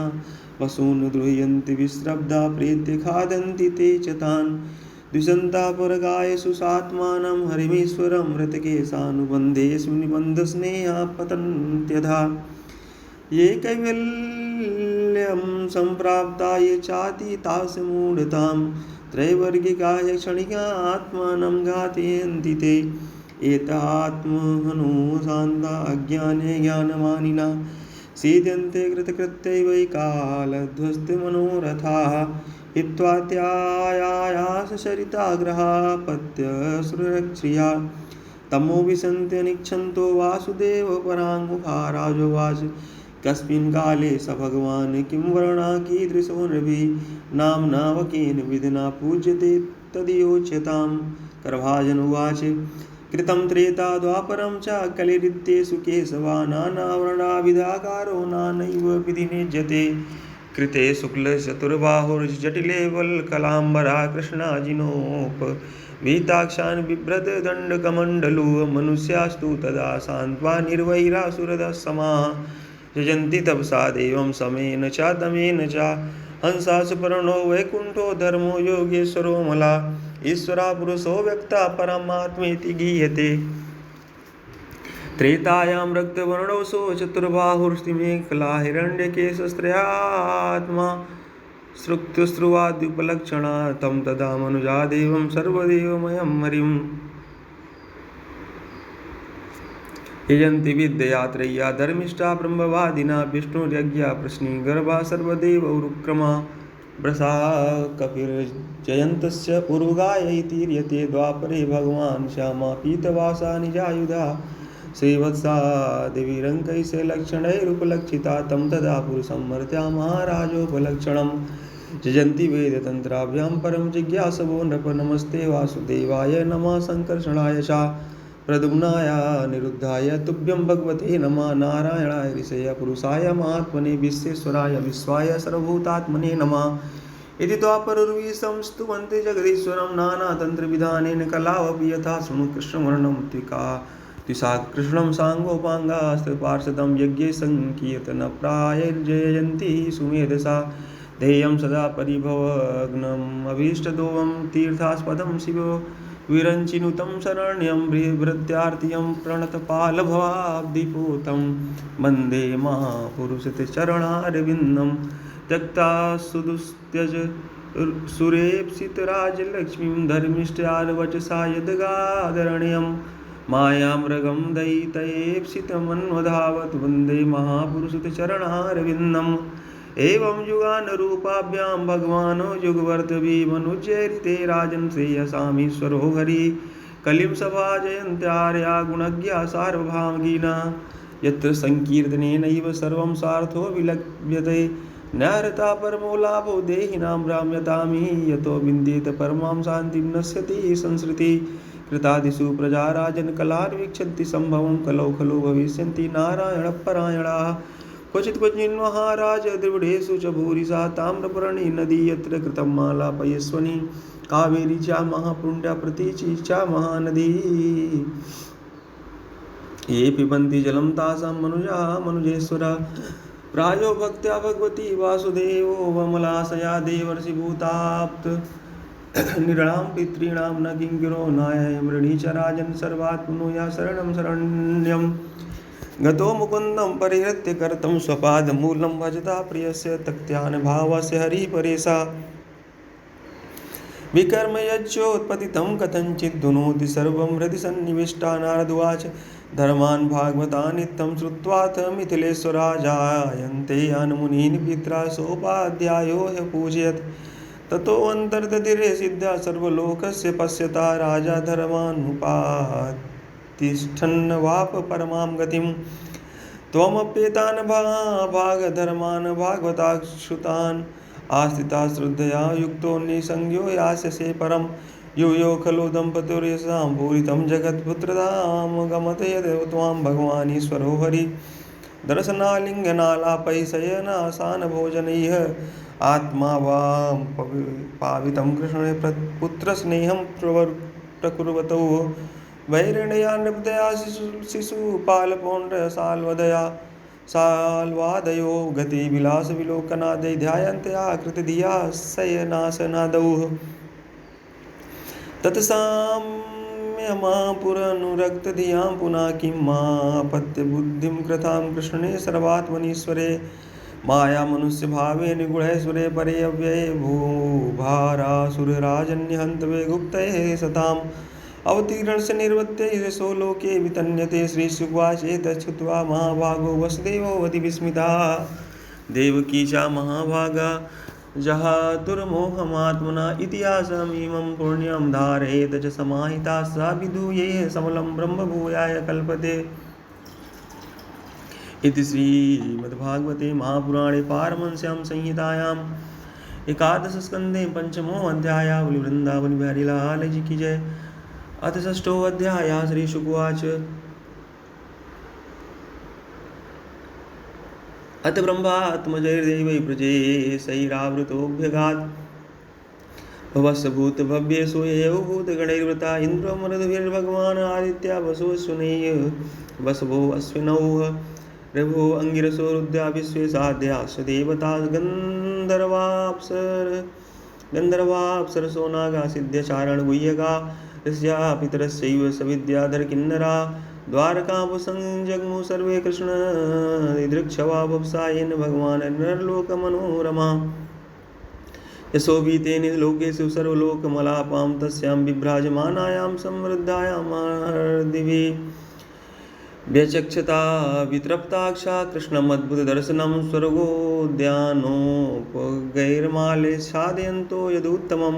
पशून् द्रुह्यन्ति विश्रब्धा प्रेत्य खादन्ति ते च तान् द्विषन्ता परगायेषु सात्मानं हरिमीश्वरं मृतकेशानुबन्धेषु निबन्धस्नेहा पतन्त्यधा ये कैवल्यं सम्प्राप्ता ये चातीतास मूढतां त्रैवर्गिका ये क्षणिका आत्मानं घातयन्ति ते एतात्महनो शान्ता अज्ञाने ज्ञानवानिना सीद्यन्ते कृतकृत्यैवैकालध्वस्तिमनोरथाः हित्वा त्यायासरिताग्रहा पत्यश्रुरक्ष्रिया तमो विसन्त्यनिक्षन्तो वासुदेव पराङ्मुखा राजोवाच कस्मिन् काले स भगवान् किं वर्णा कीदृशो नृभिः नाम्नावकेन विधिना पूज्यते तद्योच्यतां करभाजन उवाच कृतं त्रेता द्वापरं च कलिरित्येषु केशवा नानावर्णाविधाकारो नानैव विधिनिज्यते कृते शुक्लचतुर्बाहुर्जटिले वल्कलाम्बरा कृष्णाजिनोप वीताक्षान् बिभ्रत दण्डकमण्डलो मनुष्यास्तु तदा सान्त्वा निर्वैरासुरदः समाः यजन्ति तपसा देवं समेन च दमेन च हंसा सुपर्णो वैकुण्ठो धर्मो योगेश्वरो मला ईश्वरा पुरुषो व्यक्ता परमात्मेति गीयते त्रेतायां रक्तवर्णोऽसौ चतुर्बाहुर्ष्टिमेखला हिरण्यकेशस्त्रयात्मा श्रुक्तस्रुवाद्युपलक्षणा तं तदा मनुजा देवं सर्वदेवमयं हरिम् यजन्ति विद्यया त्रय्या धर्मिष्ठा ब्रह्मवादिना विष्णुर्यज्ञा प्रश्नी गर्भा सर्वदेवौरुक्रमा वृषा कपिर्जयन्तस्य उरुगाय इतीर्यते द्वापरे भगवान् श्यामा पीतवासा निजायुधा श्रीवत्सा देवीरङ्कैशलक्षणैरुपलक्षिता तं तदा पुरुषं मर्त्या महाराजोपलक्षणं यजन्ति वेदतन्त्राभ्यां परं जिज्ञासवो नृप नमस्ते वासुदेवाय नमः संकर्षणाय च प्रद्युम्नाय निरुद्धाय तुभ्यं भगवते नमः नारायणाय ऋषय पुरुषाय महात्मने विश्वेश्वराय विश्वाय सर्वभूतात्मने नमः इति द्वापरर्विशं स्तुवन्ति जगदीश्वरं नानातन्त्रविधानेन कलावपि यथा शृणु कृष्णवर्णं त्विषा कृष्णं साङ्गोपाङ्गास्त्रपार्षदं यज्ञे सङ्कीर्तनप्रायैर्जयन्ति सुमेधसा ध्येयं सदा परिभवग्नम् अभीष्टदोवं तीर्थास्पदं शिवो विरञ्चिनुतं शरण्यं भृत्यार्तियं प्रणतपालभवाब्धिपूतं वन्दे महापुरुषते चरणारविन्दं त्यक्ता सुदुस्त्यज सुरेप्सितराजलक्ष्मीं धर्मिष्ठ्यार्वचसा यद्गादरण्यं मायामृगं दयितयेप्सितमन्वधावत् वन्दे महापुरुषते चरणारविन्दम् एवं युगानुरूपाभ्यां भगवानो युगवर्तभिमनुचरिते राजन् श्रेयसामीश्वरो हरि कलिं सभाजयन्त्यार्या गुणज्ञा सार्वभागिना यत्र संकीर्तनेनैव सर्वं सार्थो विलभ्यते नरता परमो लाभो देहिनां भ्राम्यतामि यतो विन्देत परमां शान्तिं नश्यति संसृति कृतादिषु प्रजा राजन् कलान् वीक्षन्ति सम्भवं कलौ खलु भविष्यन्ति नारायणपरायणाः क्वचित् महाराज द्रविडेषु च भूरिशा ताम्रपर्णी नदी यत्र कृतं मालापयस्वनी कावेरी च महापुण्या प्रतीचि च महानदी ये पिबन्ति जलं तासां मनुजा मनुजेश्वर प्रायो भक्त्या भगवती वासुदेवो वमलाशया देवर्षिभूताप्त नृणां पितॄणां न किङ्किरो नाय मृणी च राजन् सर्वात्मनो शरणं शरण्यम् गतो मुकुन्दं परिहृत्य कर्तं स्वपादमूलं भजता प्रियस्य तक्त्यान् भावस्य हरिपरेशा विकर्म यज्ञोत्पतितं कथञ्चित् धुनोति सर्वं हृदि सन्निविष्टा नारदुवाच धर्मान् भागवता नित्यं श्रुत्वाथ मिथिलेश्वरा जायन्ते अनुमुनीन् पित्रा सोपाध्यायो ह्य पूजयत् ततोऽन्तर्दधिरे सिद्ध्या सर्वलोकस्य पश्यता राजा धर्मानुपातिष्ठन् वाप परमां गतिं त्वमप्येतान् भागधर्मान् भागवताश्रुतान् आस्थिता श्रद्धया युक्तो निसंज्ञो यास्यसे परम् यो यो खलु दम्पतिर्यसां पूरितं जगत्पुत्रतां गमत यदेव त्वां भगवान् ईश्वरो हरि दर्शनालिङ्गनालापै शयनासानभोजनैः आत्मा वां पावितं कृष्णे पुत्रस्नेहं प्रकुर्वतौ वैरिण्या नृपतया शिशुपालपौण्ड्रसाल्वदया साल्वादयो गतिविलासविलोकनादै ध्यायन्ते आकृतिधिया शयनासनादौ तत्साम्यमापुरनुरक्तधियां पुनः किं मापत्यबुद्धिं कृतां कृष्णे सर्वात्मनीश्वरे माया मनुष्यभावे निगूढैश्वरे परे अव्यये भूभारासुरराजन्यहन्तवे गुप्तये सताम् अवतीर्णस्य निर्वत्य यशो लोके वितन्यते श्रीशुकवाच एतच्छ्रुत्वा महाभागो वसुदेवोऽवति विस्मिता देवकी च महाभागा जहातुर्मोहमात्मना इतिहासमिमं पुण्यं धारयेत च समाहिता सा विधूये समलं ब्रह्मभूयाय कल्पते इति श्रीमद्भागवते महापुराणे पारमहंस्यां संहितायाम् एकादशस्कन्धे पंचमोऽध्यायः। वृंदावन बिहारी लाल जी की जय। अथ षष्ठोऽध्यायः। श्रीशुकुवाच अथ ब्रह्मात्मजैर्देवै प्रजेशैरावृतोऽभ्यगात् भवस्भूतभव्येषु ययौ भूतगणैर्वृता इन्द्रो मरुद्भिर्भगवान् आदित्या वसुश्वनैः वसवो अश्विनौ ऋभो अङ्गिरसो रुद्रा विश्वे साध्याश्च देवता गन्धर्वाप्सरसो नागा सिद्ध्यचारणगुह्यका ऋष्या पितरस्यैव सविद्याधर किन्नरा द्वारकापुसंजग्मु सर्वे कृष्ण दृक्षवा वप्सा येन भगवान् नरलोकमनोरमा यशोभीतेन लोकेषु सर्वलोकमलापां तस्यां विभ्राजमानायां समृद्धायां दिवि व्यचक्षता वितृप्ताक्षा कृष्णमद्भुतदर्शनं स्वर्गोद्यानोपगैर्माले साधयन्तो यदुत्तमं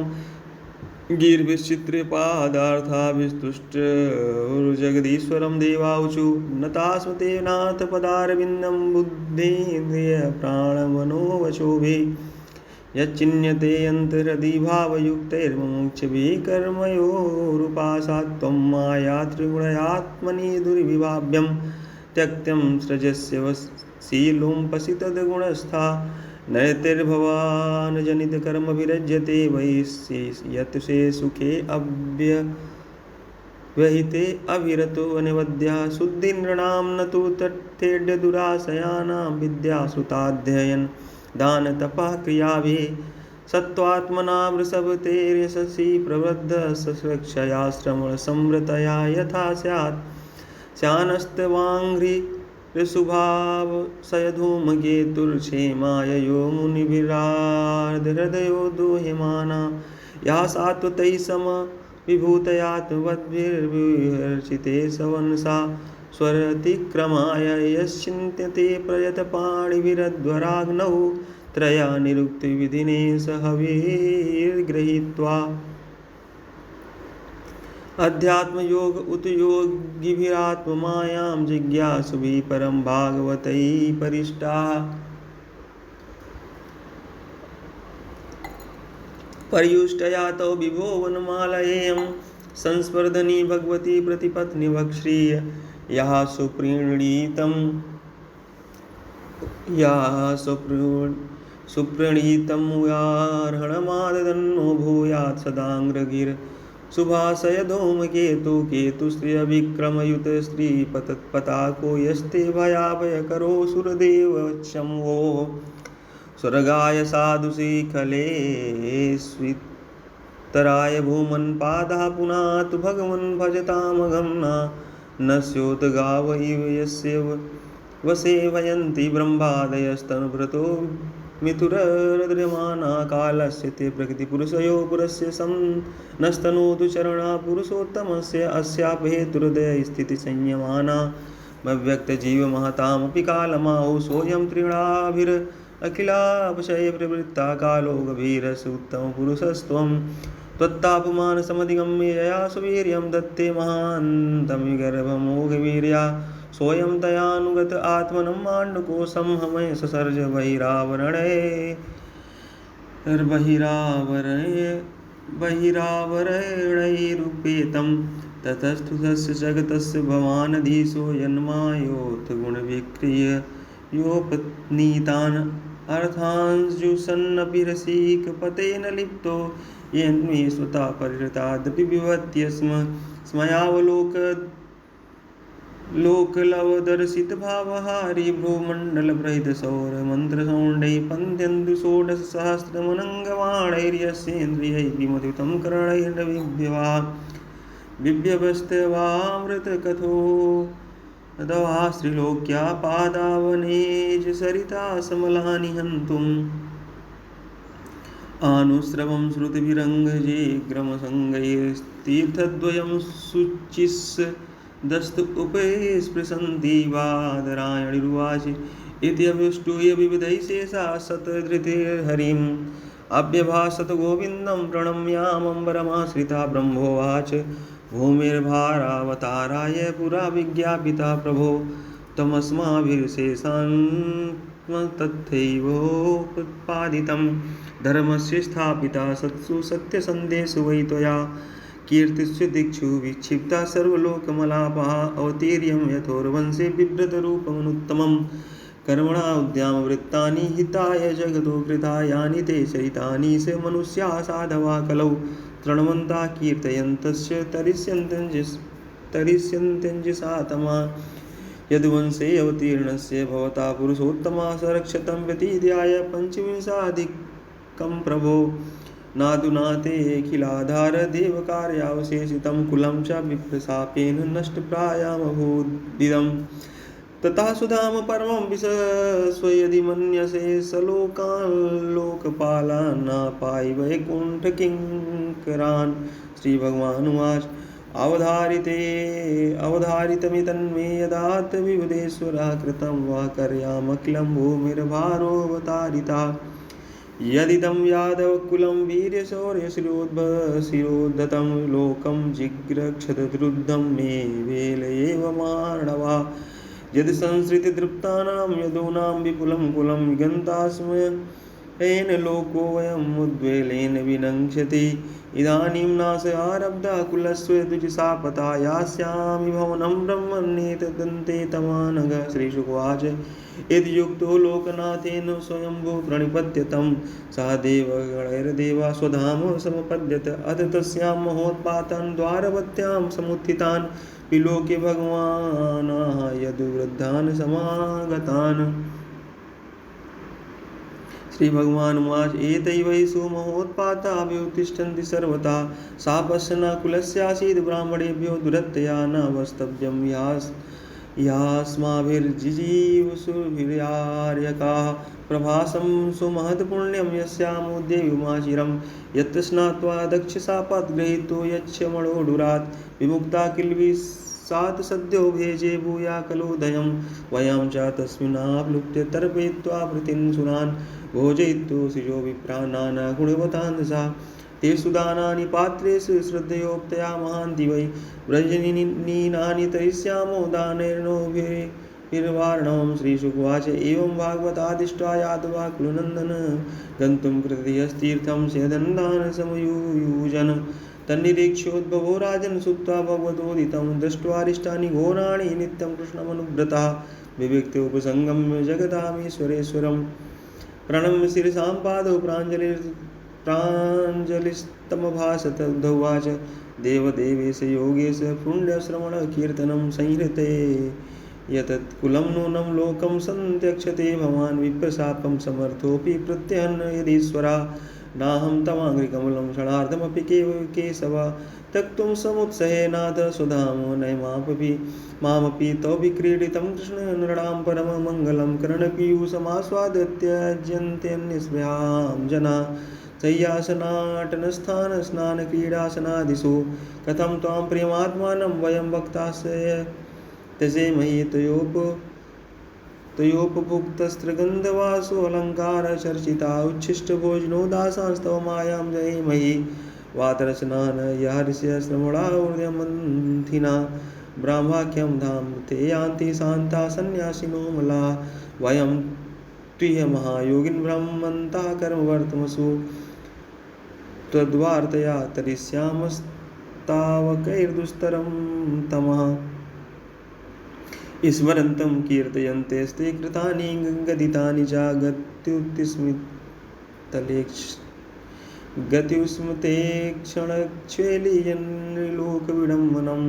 गीर्भिश्चित्र्यपादार्थाभिस्तुष्टुर्जगदीश्वरं देवाऊचु नतास्मते नाथ पदारविन्दं बुद्धेन्द्रियप्राणमनोवचोभिः यच्चिन्यते अन्तर्हृदि भावयुक्तैर्मुमुक्षुभिः कर्मयोरुपासात् त्वं माया त्रिगुणयात्मनि दुर्विभाव्यं त्यक्तं सृजस्य शीलोऽम्पसि तद्गुणस्था नैतिर्भवान् जनितकर्मभिरज्यते वै यत् से सुखे अव्यवहिते अविरतो अनिवद्या शुद्धिनृणां न तु तथ्येड्य दुराशयानां विद्यासुताध्ययन दान तपः क्रियाभिः सत्त्वात्मना वृषभतेर्यशसि प्रवृद्धः सश्रक्षयाश्रमसंवृतया यथा स्यात् स्यानस्तवाङ्घ्रिसुभावसयधूमकेतुर्क्षेमाय यो मुनिभिरार्धहृदयो दोह्यमाना या सात्वतैः समविभूतयात्मवद्भिर्विहर्षिते सवनसा स्वरतिक्रमाय यश्चिन्त्यते प्रयतपाणिभिरध्वराग्नौ त्रया निरुक्तिविधिने सहविर्गृहीत्वा अध्यात्मयोग उत योगिभिरात्ममायां जिज्ञासुभिः परं भागवतैः परिष्टाः पर्युष्टया तौ विभो वनमालयेयं संस्पर्धनी भगवती प्रतिपत्निवक्श्रिय यः सुप्रणीतं यार्हणमाददन्नो भूयात् सदाङ्ग्रगिर् सुभाषय धूमकेतु केतुश्रियविक्रमयुत श्रीपतत्पताको यस्ते भयाभयकरो सुरदेवक्षमो स्वर्गाय साधुशिखले स्वितराय भूमन्पादः पुनः तु भगवन् भजतामघं न स्योतगाव इव यस्य वसे भयन्ति ब्रह्मादयस्तनुभृतो मिथुररद्र्यमाना कालस्य ते प्रकृतिपुरुषयो पुरस्य नस्तनोतु चरणा पुरुषोत्तमस्य अस्यापहेतुहृदयस्थितिसंयमाना मव्यक्तजीवमहतामपि कालमाहु सोऽयं त्रिगुणाभिर् अखिलापशय प्रवृत्ता कालो गभीरस उत्तम पुरुषस्त्वं त्वत्तापमानसमधिगम्य यया सुवीर्यं दत्ते महान्तमिगर्भमोघवीर्या सोऽयं तयानुगत आत्मनं माण्डुकोशं हमय ससर्ज बहिरावरणैरुपेतं ततस्तु तस्य जगतस्य भवानधीशो यन्मायोऽथ गुणविक्रिय योपनीतान् अर्थांशुसन्नपि रसिकपतेन लिप्तो येन्मे स्वता परिहृतादपि विभत्य लोकलवदर्शितभावहारी भ्रूमण्डलप्रहितसौरमन्त्रसौण्डैः पन्त्यन्तु षोडशसहस्रमनङ्गवाणैर्यस्येन्द्रियैः विमथितं करणैर्नविभ्यवामृतकथो दवा श्रीलोक्या पादावनेज सरिता समलानि हन्तुम् आनुस्रवं श्रुतिभिरङ्गजे ग्रमसङ्गैस्तीर्थद्वयं शुचिस्दस्त उपस्पृशन्ति वादरायणिरुवाच इत्यभिष्टूय विविधैः शेषा शतधृतिर्हरिम् अभ्यभाषत गोविन्दं प्रणम्यामम्बरमाश्रिता ब्रह्मोवाच भूमिर्भारावताराय पुरा विज्ञापिता प्रभो तमस्माभिर्शेषान् तथैवोपपादितं धर्मस्य स्थापिता सत्सु सत्यसन्देशो वै त्वया कीर्तिस्य दिक्षु विक्षिप्ता सर्वलोकमलापः अवतीर्यं यथोर्वंशे बिभ्रतरूपमनुत्तमं कर्मणा उद्यामवृत्तानि हिताय जगतो कृता यानि ते चरितानि स मनुष्याः साधवा कलौ तृणवन्ता कीर्तयन्तस्य तरिष्यन्त्यञ्जसातमा यद्वंशे अवतीर्णस्य भवता पुरुषोत्तमा स रक्षतं व्यतीत्याय पञ्चविंशाधिकं प्रभो नादुनातेऽखिलाधार देवकार्यावशेषितं कुलं च विप्रशापेन नष्टप्रायामभूदिदम् तथा सुधाम परमं विशस्व यदि मन्यसे सलोकान् लोकपालान्नापायि वैकुण्ठकिङ्करान् श्रीभगवानुवाच अवधारितमितन्मे यदात् विबुधेश्वरः कृतं वा कर्यामखिलं भूमिर्भारोऽवतारिता यदिदं यादवकुलं वीर्यशौर्यशिरोद्धतं लोकं जिघ्रक्षतद्रुद्धं मे वेलयेव मार्णवा यद् संसृतिदृप्तानां यदूनां विपुलं कुलं गन्तास्मयेन लोको वयम् उद्वेलेन विनङ्क्षति इदानीं नाश आरब्धः कुलस्य द्विजशापता यास्यामि भवनं ब्रह्मण्येतदन्ते तमानघ श्रीशुकवाच यद्युक्तो लोकनाथेन स्वयंभू प्रणिपत्यतं सा देवगणैर्देवा स्वधाम समपद्यत अथ तस्यां महोत्पातान् द्वारवत्यां समुत्थितान् विलोके भगवानाः यदुवृद्धान् समागतान् श्रीभगवानुवाच एतैवैषु महोत्पाता व्युत्तिष्ठन्ति सर्वथा सा पश्यन्ना कुलस्यासीद् ब्राह्मणेभ्यो दुरत्यया न वस्तव्यं यास्माभिर्जिजीवसुभिर्यार्यकाः प्रभासं सुमहत्पुण्यं यस्यामुद्ययुमाचिरं यत्र स्नात्वा दक्षशापात् गृहीतो यच्छमणोडुरात् विमुक्ता किल्बिः सात् सद्यो भेजे भूया खलुदयं वयं च तस्मिन्नाप्लुत्य तर्पयित्वा भृतिन्सुरान् भोजयित्वोषिजो विप्रान् नानागुणवतान् सा तेषु दानानि पात्रेषु श्रद्धयोक्तया महान्ति वै व्रजनीनानि तरिष्यामो दानेर्नोभिर्वारणं श्रीशुकवाच एवं भागवतादिष्ट्वा यादवा कुलनन्दन गन्तुं कृतयस्तीर्थं सेदन्दान् समयुयुजन तन्निरीक्ष्योद्भवो राजन् सुप्त्वा भगवतोदितं दृष्ट्वारिष्टानि घोराणि नित्यं कृष्णमनुव्रतः विविक्तोपसङ्गम्य जगदामीश्वरेश्वरं प्रणम्य शिरसां पादौ प्राञ्जलिस्तमभाषत उद्धवाच देवदेवेश योगेश पुण्यश्रवणकीर्तनं संहृते यतत् कुलं नूनं लोकं सन्त्यक्षते भवान् विप्रशापं समर्थोऽपि प्रत्यहन् यदीश्वरा नाहं तवाङ्घ्रिकमलं क्षणार्धमपि केशव त्यक्तुं समुत्सहेनाथ स्वधामो मामपि तौ विक्रीडितं कृष्ण नृणां परममङ्गलं करणपीयूषमास्वाद्यत्यज्यन्त्यन्यस्पृहां जना शय्यासनाटनस्थानस्नानक्रीडासनादिषु कथं त्वां प्रियमात्मानं वयं भक्तास्य त्यजेमहि तयोपभुक्तस्त्रगन्धवासो अलङ्कारचर्चिता उच्छिष्टभोजनो दासांस्तव मायां जयेमहि वातरचनान यहर्ष्य श्रवणा ऊर्ध्वमन्थिना ब्राह्माख्यं धाम ते यान्ति शान्ता सन्न्यासिनो मला वयं त्विह महायोगिन ब्रह्मन्ता कर्मवर्तमसु त्वद्वार्तया तरिष्यामस्तावकैर्दुस्तरं तमः स्मरन्तं कीर्तयन्तेस्ते कृतानि गदितानि च गत्युस्मते क्षणक्षेलीयन्लोकविडम्बनम्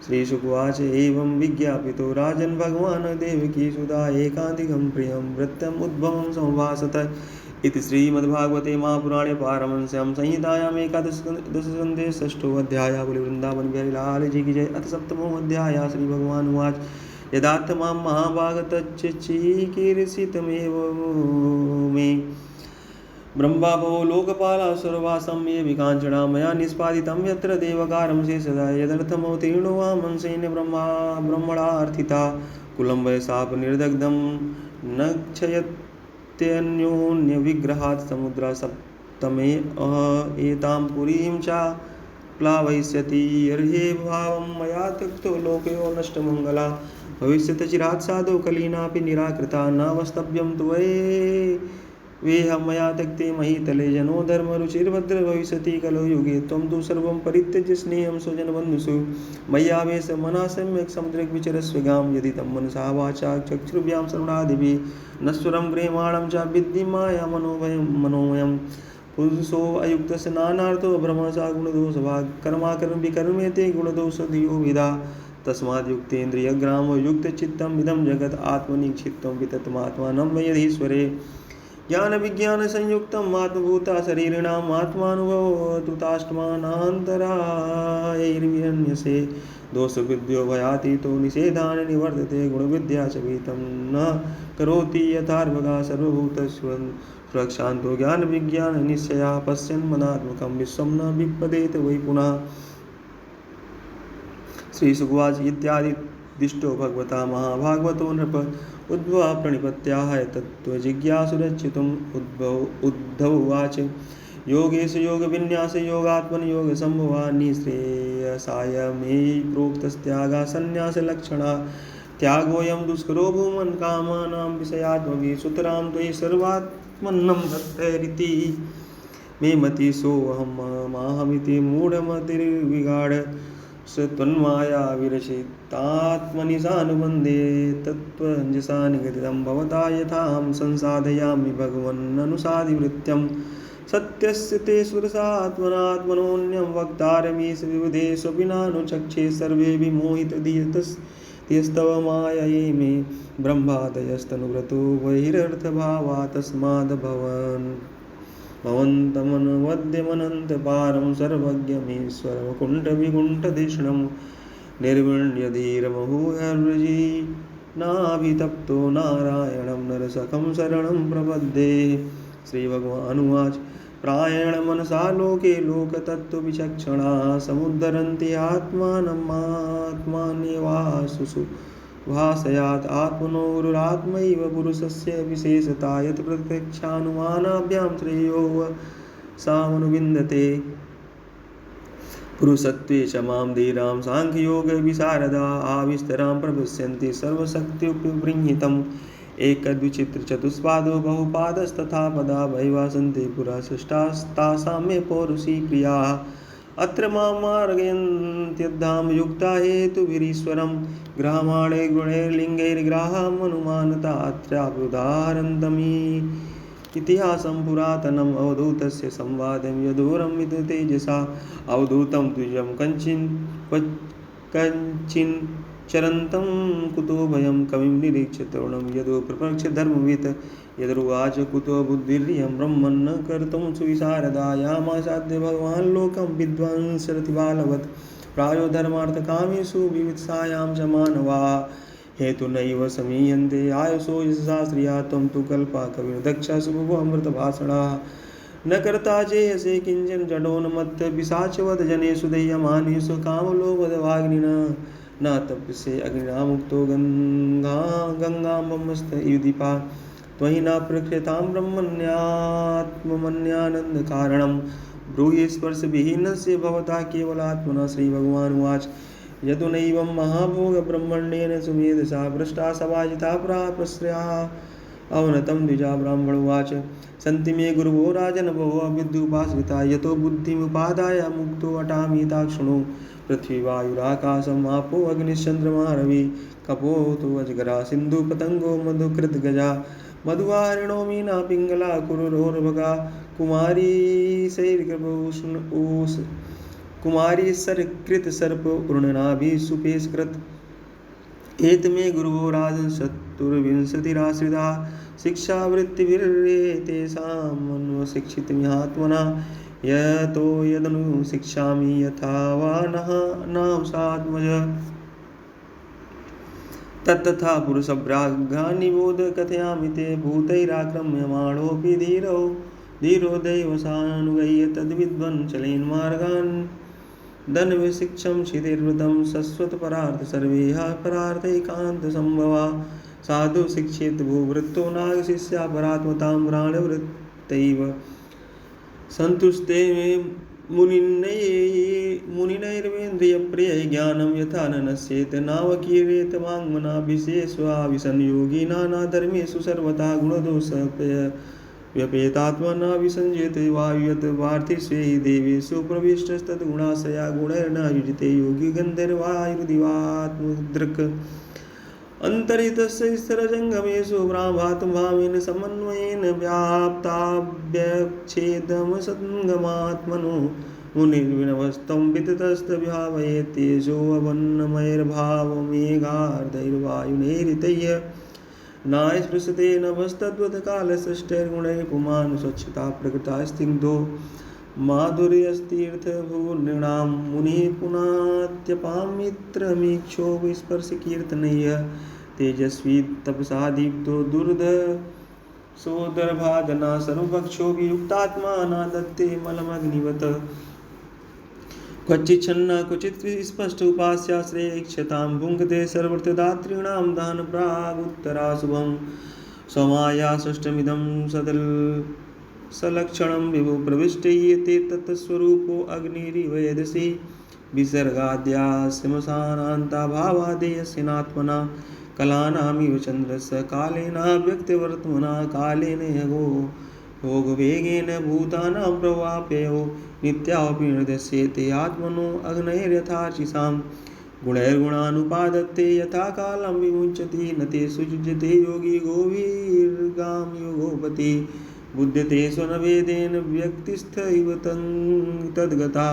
श्रीशुकवाच एवं विज्ञापितो राजन् भगवान् देवकीसुता एकान्तिकं प्रियं वृत्तम् उद्भवं समभासत इति श्रीमद्भागवते महापुराणे पारमहंस्यां संहितायाम् एकादशस्कन्धे षष्ठोऽध्यायः। बोले वृंदावन बिहारी लाल जी की जय। अथ सप्तमोऽध्यायः। श्री भगवान उवाच यदात्मां महाभागतच्चिकीर्षितमेव मे ब्रह्माभवो लोकपाला सर्वासं ये विकाञ्चना मया निष्पादितं यत्र देवकारं शेषदा यदर्थमवतीर्णो वा मनसेन ब्रह्मणार्थिता कुलं वयसापनिर्दग्धं न क्षयत्यन्योन्यविग्रहात् समुद्रा सप्तमे एतां पुरीं च प्लावयिष्यति अर्हे भावं मया त्यक्तो लोकयो नष्टमङ्गला भविष्यति चिरात् साधु कलीनापि निराकृता न वस्तव्यं त्वये वेह मया त्यक्ते महीतले जनो धर्मरुचिर्भद्र भविष्यति कलो युगे त्वं तु सर्वं परित्यज्य स्नेहं स्वजनबन्धुषु मय्यावेश मना सम्यक् समुद्रग्विचरस्वगां यदि तं मनसा वाचा चक्षुर्भ्यां श्रवणादिभिः नश्वरं गृह्यमाणं च विद्धि माया मनोमयं पुरुषो अयुक्तस्य नानार्थो भ्रमसा गुणदोषभाग् कर्माकर्म विकर्मेते गुणदोषधियो विधा तस्माद् युक्तेन्द्रियग्रामो युक्तचित्तम् इदं जगत् आत्मनिक्षिप्तं विततमात्मानं यदीश्वरे ज्ञान विज्ञान संयुक्तम् आत्मभूता शरीरिणाम् आत्मानुभवतुताष्टमानान्तरायैर्विरण्यसे दोषविद्यो भयातीतो निषेधान् निवर्तते गुणविद्या च भीतं न करोति यथार्वगा सर्वभूतस्वरक्षान्तो ज्ञान विज्ञान निश्चया पश्यन् मनात्मकं विश्वं न विपदेत वै पुनः। श्रीशुकवाच इत्यादि दिष्टो भगवता महाभागवतो नृप उद्भवा प्रणिपत्याः तत्त्वजिज्ञासुरच्युतम् उद्धवाच योगेश योगविन्यास योगात्मन योगसम्भवा निःश्रेयसाय मे प्रोक्तस्त्यागा सन्न्यासलक्षणा त्यागोऽयं दुष्करो भूमन् कामानां विषयात्मभिः सुतरां त्वयि सर्वात्मन्नं भक्तैरिति मे मति सोऽहं माहमिति मूढमतिर्विगाढ त्वन्माया विरचितात्मनिशानुबन्धे तत्त्वञ्जसा निगदितं भवता यथाहं संसाधयामि भगवन्ननुसादिवृत्त्यं सत्यस्य ते सुरसात्मनात्मनोऽन्यं वक्तारमीश विविधेषु नानुचक्षे सर्वे विमोहितधियस्तव मायये मे ब्रह्मादयस्तनुव्रतो बहिरर्थभावा तस्माद् भवन्तमनवद्यमनन्तपारं सर्वज्ञमीश्वरमकुण्ठविकुण्ठधिष्णं निर्विण्यधीरमहूहर्वजी नाभितप्तो नारायणं नरसखं शरणं प्रपद्ये। श्रीभगवानुवाच प्रायेण मनसा लोके लोकतत्त्वविचक्षणा समुद्धरन्ति आत्मानमात्मान्येवासुषु भासयात् आत्मनोरुरात्मैव पुरुषस्य विशेषता यत् प्रत्यक्षानुमानाभ्यां श्रेयो सामनुविन्दते पुरुषत्वे च मां धीरां साङ्ख्ययोगविशारदा आविस्तरां प्रपश्यन्ति सर्वशक्त्युपबृंहितम् एकदविचित्रचतुष्पादो बहुपादस्तथा पदा बह्वा सन्ति पुरा सृष्टास्तासां मे पौरुषी क्रियाः अत्र मां मार्गयन्त्यद्धाम युक्ता हेतुभिरीश्वरं ग्रामाणे गुणैर्लिङ्गैर्ग्राहमनुमानता अत्राप्युदाहरन्तमी इतिहासं पुरातनम् अवधूतस्य संवादं यदूरं तेजसा अवधूतं द्विजं कञ्चिन् चरन्तं कुतो भयं कविं निरीक्ष्य तरुणं यदो प्रपक्ष धर्मवित् यदरुवाच कुतो बुद्धिर्यं ब्रह्मन्न कर्तुं सुविशारदायामासाद्य भगवान् लोकं विद्वांसरतिबालवत् प्रायो धर्मार्थकामेषु विवित्सायां च मानवाः हेतुनैव समीयन्ते आयुषो यशसा श्रिया त्वं तु कल्पा कविर्दक्षा शुभोऽमृतभाषणाः न कर्ता चेयसे किञ्चन जडोन्मत्त पिशाचवत् जनेषु दह्यमानेषु कामलोभदवाग्निना न तप्यसे अग्निना मुक्तो गंगामस्त युदीपा त्वयि न प्रकृतां ब्रह्मण्यात्मन्यानन्दकारणं ब्रूहि स्पर्शविहीनस्य भवता केवलात्मना श्रीभगवानुवाच यतो नैवं महाभोगब्रह्मण्येन सुमेधसा भ्रष्टा सवाजिता प्रापस्र्याः अवनतं द्विजा ब्राह्मणोवाच सन्ति मे गुरुवो राजन बहवो विद्युपाश्रिता यतो बुद्धिमुपादाय मुक्तो अटामि ताक्षणो पृथ्वी वायुराकाशम् आपो अग्निश्चन्द्रमा रवि कपोतो अजगरा सिन्धुपतंगो मधुकृतगजा मधुवारिणो मीना पिंगला कुरुरोर्भगा कुमारी कुमारी सरकृत सर्प पूर्णनाभिसुपेशकृत एतमे गुरुवो राजन् चतुर्विंशतिराश्रिता शिक्षावृत्तिभिर्तेषां मन्वशिक्षितमिहात्मना यतो यदनुशिक्षामि यथा वा नाम सात्मज तत्तथा पुरुषव्राघ्यान् निबोध कथयामि ते भूतैराक्रम्यमाणोऽपि धीरो दैवसानुगय्य तद्विद्वन् चलेन्मार्गान् धनविशिक्षं क्षितिर्वृतं शश्वतपरार्थ सर्वेह परार्थैकान्तसम्भवा साधु शिक्षेत भूवृत्तो नागशिष्या परात्मतां प्राणवृत्तैव सन्तुष्टे मुनिनैर्वेन्द्रियप्रियै ज्ञानं यथा न नश्येत नावकीर्येत वाङ्मनाभिषेष्वाभिसंयोगी नानाधर्मेषु सर्वथा गुणदोषप्रय व्यपेतात्मना विसंजयते वायुयत पार्थिष्वे देवेषु प्रविष्टस्तद्गुणाशया गुणैर्न युजिते योगी गन्धर्वायुर्दिवात्मदृक् अन्तरितस्य स्थिरजङ्गमेषु ब्राह्मात्मभावेन समन्वयेन व्याप्ताभ्यक्षेदमसङ्गमात्मनो मुनिर्विनवस्तं विततस्तविभावयेत्येषोऽवन्नमैर्भावमेघार्धैर्वायुनैरितैः नास्पृशते नभस्तद्वत्कालसृष्टेर्गुणैः पुमान् स्वच्छता प्रकृता स्निग्धो माधुर्यस्तीर्थभूर्णृणां मुनिः पुनात्यपामित्रमीक्षो विस्पर्शकीर्तनैः तेजस्वी तपसा दीप्तो दुर्धर्षोदर्भादना सर्वभक्षो वियुक्तात्मा नादत्ते मलमग्निवत् क्वचिच्छन्ना क्वचित् स्पष्ट उपास्याश्रयक्षतां भुङ्क्ते सर्वर्थदातॄणां दान प्रागुत्तराशुभं स्वमाया सृष्टमिदं सलक्षणं विभु प्रविष्टयेते तत्स्वरूपो अग्निरिवेदसि विसर्गाद्याश्मशानान्ता भावादेयस्य नात्मना कलानामिव चन्द्रस्य कालेनाव्यक्तवर्त्मना कालेन भोगवेगेन भूतानां प्रवाप्ययो नित्यावपि निर्दस्येते आत्मनो अग्नैर्यथार्चिषां गुणैर्गुणानुपादत्ते यथा कालं विमुञ्चति न ते सुयुज्यते योगी गोवीर्गां योगोपति बुध्यते स्वनवेदेन व्यक्तिस्थैव तद्गता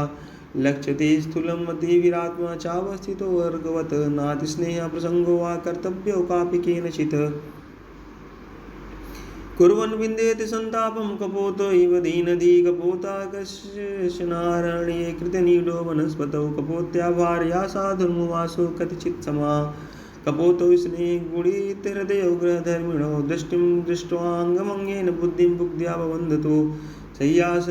लक्ष्यते स्थूलं मतिविरात्मा चावस्थितो वर्गवत् नातिस्नेहः प्रसंगो वा कर्तव्यो कापि केनचित् कुर्वन् विन्देति सन्तापं कपोतो इव दीनधी कपोताकशनारण्ये कृतनीडो वनस्पतौ कपोत्या भार्या साधुर्मुवासो कतिचित् समा कपोतो स्नेहगुणितहृदयो गृहधर्मिणो दृष्टिं दृष्ट्वाङ्गमङ्गेन बुद्धिं बुद्ध्या ववन्दतो शय्यास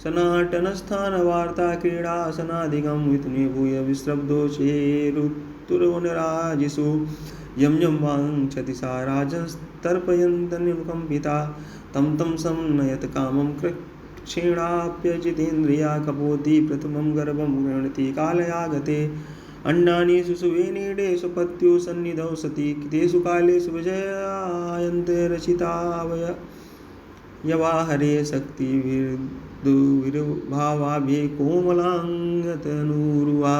सनाटनस्थानवार्ता क्रीडासनादिकं वितुनीभूय विश्रब्धो चेरुत्तुरवनराजिषु यं यं वाञ्छति सा राजंस्तर्पयन्तनुकम्पिता तं तं संनयत कामं क्षीणाप्यजितेन्द्रिया कपोति प्रथमं गर्भं गृह्णति कालयागते अण्डानि सुषुवे नीडे स्वपत्युः सन्निधौ सति तेषु कालेषु विजयायन्ते रचितावय यवाहरे शक्तिभिर्दुर्भावाभ्ये कोमलाङ्गतनूरुवा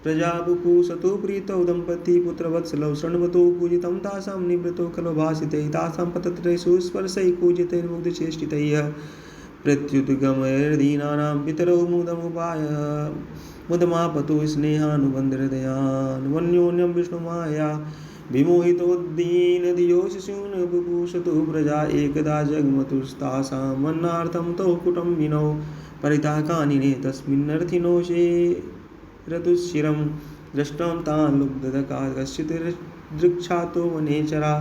प्रजापुपुसतु प्रीतौ दम्पती पुत्रवत्सलौ शृण्वतो पूजितं तासां निवृतो खलु भासितैः तासां पतत्रेषु स्पर्शैः पूजितैर्मुग्धचेष्टितैः प्रत्युद्गमैर्दीनानां पितरौ मुदमापतु स्नेहानुबन्धहृदयान्वन्योन्यं विष्णुमाया विमोहितोद्दीनधियो शिशून् पुपुसतु प्रजा एकदा जग्मतुस्तासामन्नार्थं तौ कुटुम्बिनौ परिताकानिने तस्मिन्नर्थिनो रतुशिरं दृष्टां तान् लुब्धदका कश्चित् दृक्षातो वनेचरा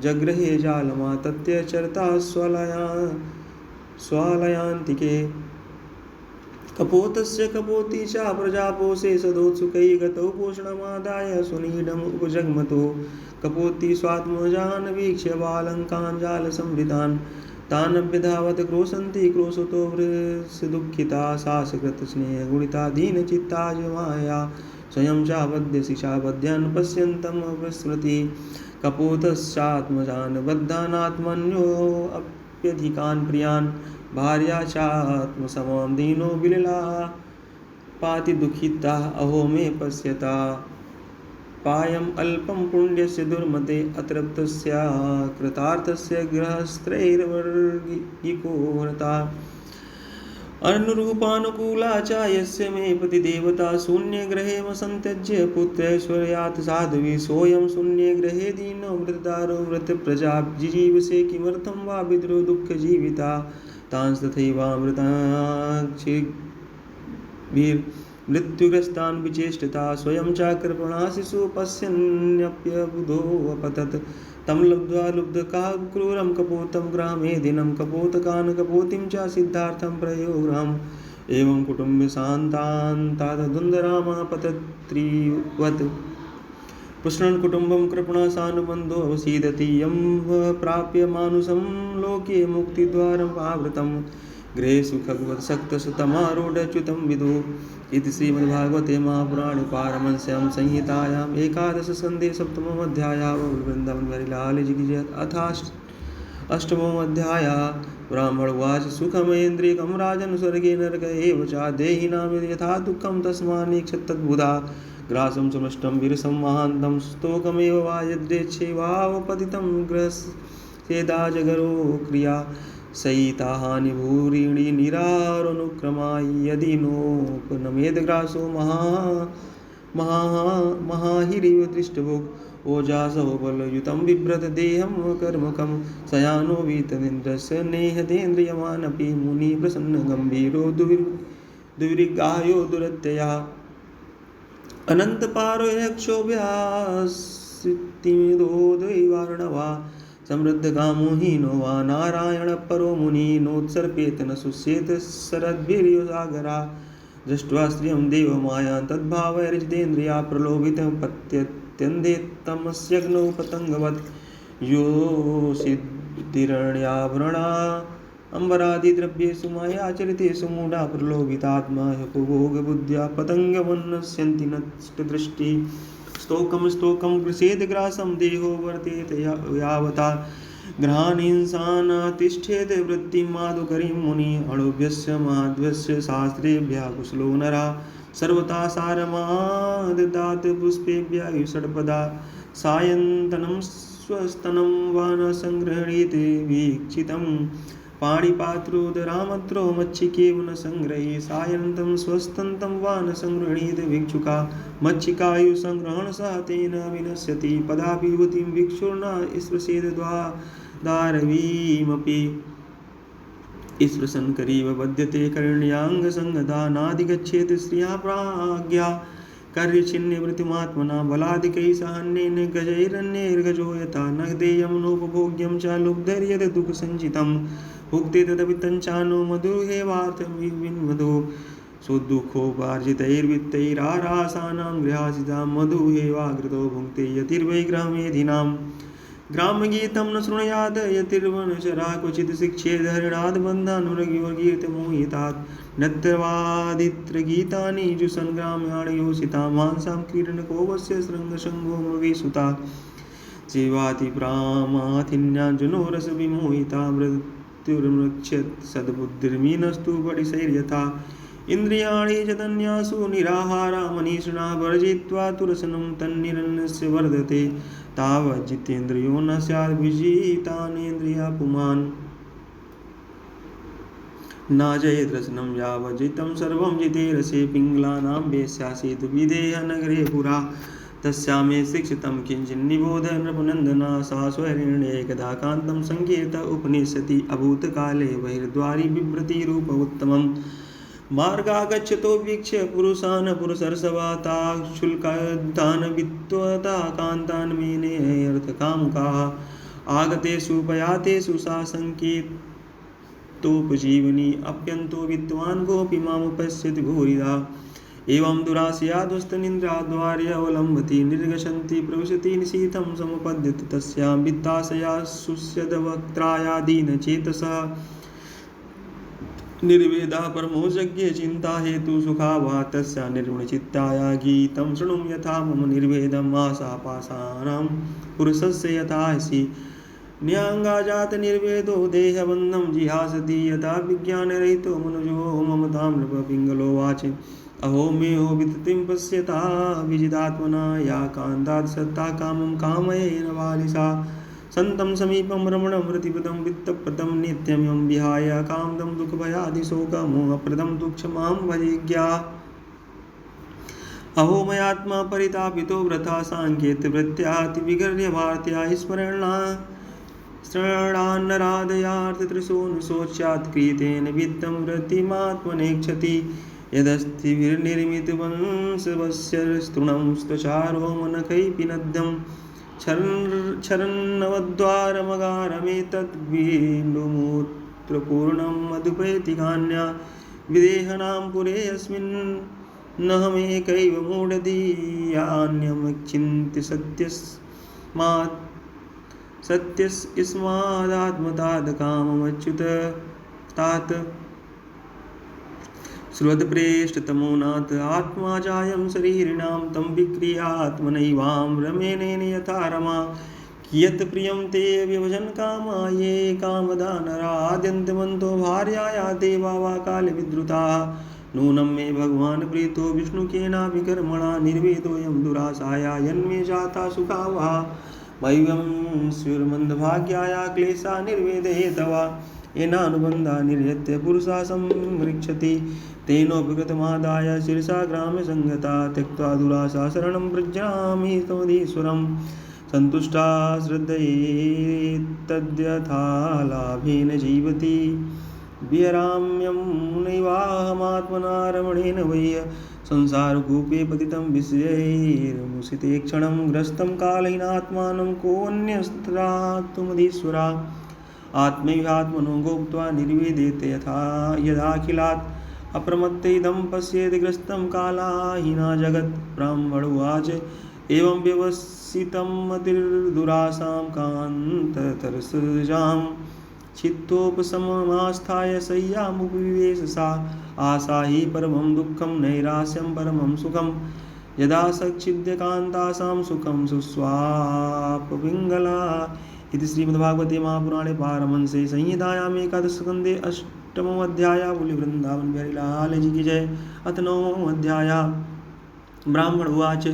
जगृहे जालमा तत्यचरता स्वालयान्तिके कपोतस्य कपोती च प्रजापोषे सदोत्सुकै गतौ पोषणमादाय सुनीडम् उपजग्मतो कपोती स्वात्मजान् वीक्ष्य बालङ्काञ्जालसंवृतान् तानभ्यधावत् क्रोशन्ति क्रोशतो वृषदुःखिता सासकृतस्नेहगुणिता दीनचित्ता माया स्वयं चावद्य शिशावद्यान् पश्यन्तम् अविस्मृति कपोतश्चात्मजान् बद्धानात्मन्योऽप्यधिकान् प्रियान् भार्या चात्मसमां दीनो विलला पाति दुःखिता अहो मे पश्यता पायम् अल्पं पुण्यस्य दुर्मते अतृप्तस्य कृतार्थस्य गृहस्त्रैर्वर्गिको व्रता अनुरूपानुकूला च यस्य मे पतिदेवता शून्यगृहे वसन्त्यज्य पुत्रैश्वर्यात् साध्वी सोऽयं शून्यगृहे दीनो मृतदारो मृतप्रजा जिजीवसे किमर्थं वा विद्रो दुःखजीविता तांस्तथैवामृताक्षिभिर्मृत्युग्रस्तान् विचेष्टिता स्वयं च कृपणाशिषु पश्यन्नप्यबुधोऽपतत् तं लब्ध्वा लुब्धकाः क्रूरं कपोतं ग्रामे दिनं कपोतकान् कपोतिं च सिद्धार्थं प्रयोगृहम् एवं कुटुम्बशान्तान्तादुन्दरामापतत्रिवत् पुष्णन् कुटुम्बं कृपणासानुबन्धो अवसीदति यं प्राप्य मानुषं लोके मुक्तिद्वारम् आवृतं गृहे सुखवत्सक्तसतमारूढच्युतं विदु इति श्रीमद्भागवते महापुराणे पारमहंस्यां संहितायाम् एकादशस्कन्धे सप्तमोऽध्यायः वृन्दावनविहारी जी की जय। अष्टमोऽध्यायः ब्राह्मणोवाच सुखमेन्द्रियकं राजन् स्वर्गे नरक एव च देहिनां यथा दुःखं तस्मान्नेक्षतद्बुधा ग्रासं समष्टं विरसं महान्तं स्तोकमेव वा यद्रेच्छेवावपतितं ग्रहसेदाजगरो क्रिया सयिताहानि भूरिणी निरारनुक्रमा यदि नोपनमेदग्रासो महाहिरिव दृष्टभोग ओजासो बलयुतं बिभ्रत देहं कर्मकं सयानो वीतनिन्द्रस्य नेहतेन्द्रियमानपि मुनि प्रसन्न गम्भीरो दुर्विगायो दुरत्यया अनन्तपारो यक्षोभ्यासितिमिदोदैवार्णवा समृद्धकामो हीनो वा नारायणपरो मुनि नोत्सर्पेत न शुष्येत शरद्भिर्योसागरा दृष्ट्वा स्त्रियं देवमायां तद्भावैर्जितेन्द्रिया प्रलोभितपत्यत्यन्धे तमस्यग्नौ पतङ्गवत् योषिद्धिरण्याभरणा अम्बरादिद्रव्येषु मायाचरितेषु मूढा प्रलोभितात्मा ह्यपभोगबुद्ध्या पतङ्गमन्नश्यन्ति नष्टदृष्टिः स्तोकं गृसेदग्रासं देहो वर्तेत यावता ग्रहाणींसान तिष्ठेत वृत्तिं माधुकरीं मुनि अणुभ्यस्य माध्वस्य शास्त्रेभ्यः कुशलो नरा सर्वथा सारमाददात् पुष्पेभ्यः षड्पदा सायन्तनं स्वस्तनं वा न सङ्गृह्णीते वीक्षितं पाणिपात्रोदरामत्रो मच्छिकेव न सङ्ग्रही सायन्तं स्वस्तन्तं वा न सङ्गृह्णीते भिक्षुका मच्छिकायु सङ्ग्रहणसह तेन विनश्यति पदाभिभूतिं भिक्षुर्न स्पृशेद्वादारवीमपि स्पृशन् करीव बध्यते करण्याङ्गसङ्गदा नाधिगच्छेत् श्रिया प्राज्ञा कार्यच्छिन्नवृत्तिमात्मना बलादिकैः सहन्येन गजैरन्यैर्गजो यथा न देयं नोपभोग्यं च लुब्धैर्यद्दुःखसञ्चितं भुक्ते तदपितञ्चानो मधुहेवार्थविन्मधो सुदुःखोपार्जितैर्वित्तैरारासानां गृहासितां मधुहेवाग्रतो भुङ्क्ते यतिर्वै ग्रामेधिनाम् ग्रामगीतं न शृणुयाद यतिर्वनचरा क्वचित् शिक्षेद हरिणाद् बन्धानुरगिर्गीर्तमोहितात् नत्यवादित्रगीतानि जुषन् ग्राम्याणि योषिता मांसां क्रीडनको वस्य शृङ्गशङ्गो मृगीसुता जीवातिप्रामाथिन्याञ्जनो रसविमोहिता मृत्युर्मृक्षत् सद्बुद्धिर्मीनस्तु बडिशैर्यथा इन्द्रियाणि जदन्यासु निराहारा मनीषिणा वर्जयित्वा तुरसनं तन्निरन्नस्य वर्धते तावज्जितेन्द्रियो न स्याद्विजितानेन्द्रिया पुमान् न जयद्रसनं यावज्जितं सर्वं जिते रसे पिङ्गलानां वेश्यासीत् विदेहनगरे पुरा तस्यामे शिक्षितं किञ्चिन्निबोध नृपनन्दना सा स्वैर्येकदा कान्तं सङ्केत उपनिषति अभूतकाले बहिर्द्वारि बिभ्रतिरूप उत्तमम् मार्गागच्छतो वीक्ष्य पुरुषान् पुरुषर्षवाताक्षुल्कान् वित्वता कान्तान् मेनेऽर्थकामुकाः आगतेषु पयातेषु सा सङ्केत नित्यतोपजीवनी अप्यन्तो विद्वान् गोपी मामुपश्यति भूरिदा एवं दुराशया दुस्तनिन्द्राद्वार्यवलम्बति निर्गच्छन्ति प्रविशति निशीथं समुपद्यते तस्यां वित्ताशया शुष्यदवक्त्राया दीनचेतसः निर्वेदा परमोजज्ञे चिंता हेतु सुखावा तस्या निर्गुणचित्ताया गीतं शृणुं यथा मम निर्वेदम् आशापाशानां पुरुषस्य यथासि न्याङ्गाजात निर्वेदो देहबन्धं जिहासति यथा विज्ञानरहितो मनुजो ममतां नृपपिङ्गलो वाचे अहो मेहो विततिं पश्यता विजितात्मना या कान्तात् सत्ता कामं कामयेन बालिसा संतं समीपं रमणं रतिपदं वित्तप्रदं नित्यं विहाय कामदं दुःखभयादिशोकमोहप्रदं दुःखमां भजिज्ञा अहो मयात्मा परितापितो व्रथा साङ्केतवृत्त्यातिविगर्य भारत्या स्मरणान्नरादयार्थितृशोऽनुशोच्यात्कृतेन वित्तं वृत्तिमात्मनेक्षति यदस्तिभिर्निर्मितवंशवस्य स्तृणं स्तचारो मनकैपिनद्यं क्षरन्नवद्वारमगारमेतद्बिन्दुमूत्रपूर्णं मधुपैतिकान्या विदेहनां पुरे अस्मिन् नहमेकैव मूढधीयान्यमचिन्त्य सत्यस्मादात्मतादकाममच्युत तात श्रुतप्रेष्ठतमो नाथ आत्मा जायं शरीरिणां तं विक्रियात्मनैवां रमेणेन यथा रमा कियत् प्रियं ते व्यभजन कामा ये कामदा नराद्यन्तमन्तो भार्याया देवा वा कालविद्रुताः नूनं मे भगवान् प्रीतो विष्णुकेनापि कर्मणा निर्वेदोऽयं दुराशाया यन्मे जाता सुखावहा मह्यं स्युर्मन्दभाग्याया क्लेशा निर्वेदयेतवा येनानुबन्धा निर्यत्य पुरुषा संरक्षति तेनोपकृतमादाय शीर्षा ग्राम्यसङ्गता त्यक्त्वा दुराशा शरणं व्रजामि तमधीश्वरं सन्तुष्टा श्रद्धयेत्तद्यथा लाभेन जीवति विहराम्यं नैवाहमात्मना रमणेन वै संसारकूपे पतितं विषयैर्मुषिते क्षणं ग्रस्तं कालहीनात्मानं कोऽन्यस्त्रात्मधीश्वरा आत्मैवात्मनो गोप्त्वा निर्वेदेते यथा यदाखिलात् अप्रमत्त इदं पश्येत् ग्रस्तं कालाहीना जगत् ब्राह्मणोवाच एवं व्यवसितं मतिर्दुरासां कान्ततरसजां चित्तोपशममास्थाय शय्यामुपविवेश सा आशा हि परमं दुःखं नैराश्यं परमं सुखं यदा सच्छिद्यकान्तासां सुखं सुस्वापपिङ्गला इति श्रीमद्भागवते महापुराणे पारमहंसे संहितायाम् एकादशस्कन्धे अष्टमोऽध्यायः। बोले वृंदावन बिहारी लाल जी की जय। अथ नवमोऽध्यायः। ब्राह्मण उवाच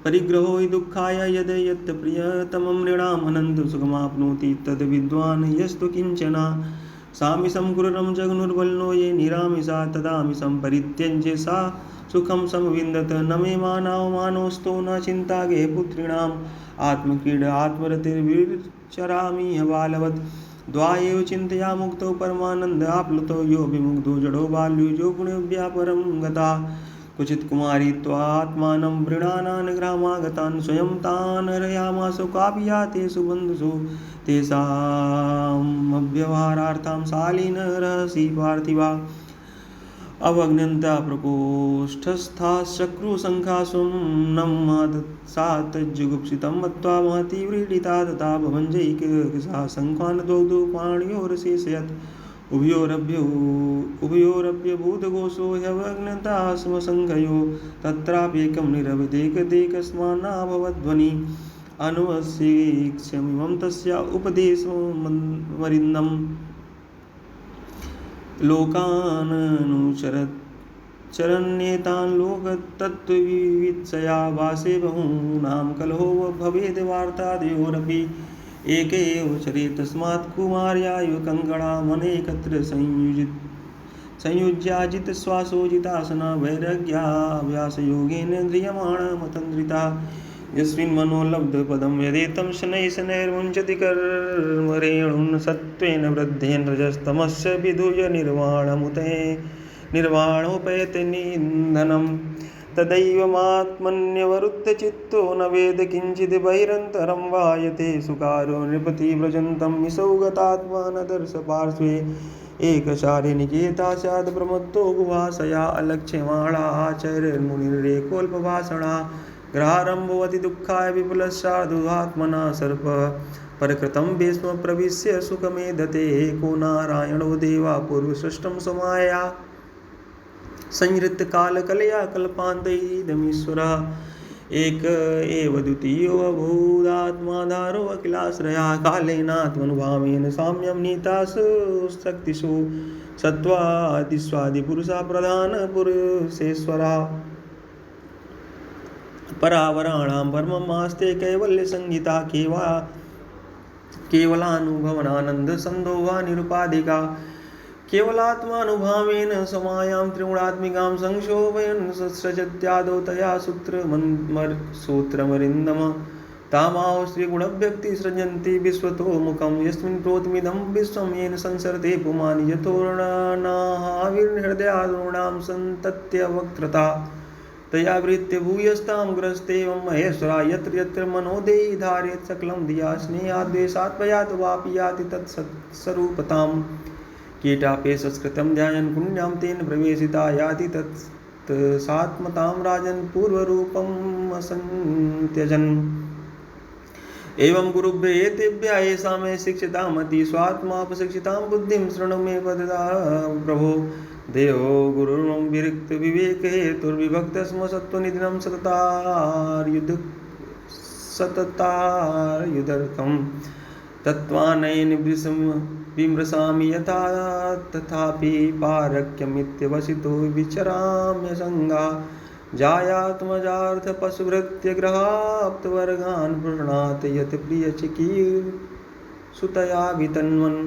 परिग्रहो हि दुःखाय यद् यत् प्रियतमं नृणाम् अनन्तं सुखमाप्नोति तद् विद्वान् यस्तु किञ्चन सामिषं क्रूरं जघनुर्बलिनो ये निरामिषा तदामिषं परित्यज्य सा सुखं समविन्दत न मे मानावमानोऽस्तो न चिन्ता गे पुत्रीणाम् आत्मक्रीड आत्मरतिर्विचरामि बालवत् द्वा एव चिन्तया मुक्तौ परमानन्द आप्लुतौ यो विमुग्धो जडो बाल्यो जो गुणेभ्यः परं गता क्वचित् कुमारी त्वात्मानं वृणानान् ग्रामागतान् स्वयं तान् हरयामास कापि या तेषु बन्धुषु तेषामव्यवहारार्थं शालीन रहसि पार्थिवा अवग्नन्ता प्रकोष्ठस्था शक्रुशङ्खासुं सा तज्जुगुप्सितं मत्वा महती व्रीडिता तथा भवञ्जैकसा शङ्खान् द्वौ पाणियोरशेषयत् उभयोरभ्यभूतघोषो ह्यवग्नता स्म सङ्घयो तत्राप्येकं निरवदेकदेकस्मान्नाभवद्ध्वनि अनुवशीक्ष्यमिमं तस्य उपदेशमरिन्दम् लोकाननुचरत् चरन्येतान् लोकतत्त्वविवित्सया वासे बहूनां कलहो भवेद् वार्तादयोरपि एक एव चरे तस्मात् कुमार्या इव कङ्कणामनेकत्र संयुज्याजितश्वासोजितासना वैराग्याभ्यासयोगेन ध्रियमाणमतन्द्रिता यस्मिन्मनोलब्धपदं यदेतं शनैः शनैर्मुञ्चति कर्मरेणुं सत्त्वेन वृद्धेन रजस्तमस्य विधूय निर्वाणोपैते निधनं तदैवमात्मन्यवरुद्धचित्तो न वेद किञ्चिद् बहिरन्तरं वायते सुकारो नृपति व्रजन्तं मिसौ गतात्मा न दर्श पार्श्वे एकचारे निकेता स्यात् प्रमत्तो गुहाशया अलक्ष्यमाणा आचैर्मुनिरेकोल्पभाषणा ग्रहारम्भवति दुःखाय विपुलस्साधुहात्मना सर्प परकृतं भीष्म प्रविश्य सुखमेधते एको नारायणो देवा पूर्वसृष्टं समाया संहृत कालकलया कल्पान्तैदमीश्वरः एक एव द्वितीयो अभूदात्माधारो अखिलाश्रया कालेनात्मनुभावेन साम्यं नीतासु शक्तिषु सत्त्वादिस्वादिपुरुषा प्रधानपुरुषेश्वरा परावराणां परममास्ते कैवल्यसंहिता केवलानुभवनानन्दसन्दोहा निरुपाधिका केवलात्मानुभावेन समायां त्रिगुणात्मिकां संक्षोभयन् सृजत्यादौ तया सूत्रमरिन्दम तामाहो श्रीगुणव्यक्तिसृजन्ति विश्वतो मुखं यस्मिन् प्रोतमिदं विश्वं येन संसरते पुमानि यथोर्णाहाविर्हृदयादूणां सन्तत्यवक्त्रता तया वृत्य भूयस्तां ग्रस्तेवं महेश्वरा यत्र यत्र मनोदेयी धारयत् सकलं धिया स्नेहाद्वेषात् भयात् वापि याति तत्सत्स्वरूपताम् कीटापे संस्कृतं ध्यायन् पुण्यां तेन प्रवेशिता याति तत्सात्मतां राजन् पूर्वरूपम् असन्त्यजन् एवं गुरुभ्य एतेभ्यः येषां मे शिक्षितामति स्वात्मापशिक्षितां बुद्धिं शृणु मे पददा प्रभो देहो गुरुर्मम विरक्त विवेक हेतुर्विभक्त स्म सत्त्वनिधिनं सततार्युदर्कं तत्त्वानयन विमृशामि यथा तथापि पारक्यमित्यवसितो विचराम्यसङ्गा जायात्मजार्थपशुभृत्यग्रहाप्तवर्गान् पुष्णात् यत् प्रियचिकीर्षुतया वितन्वन्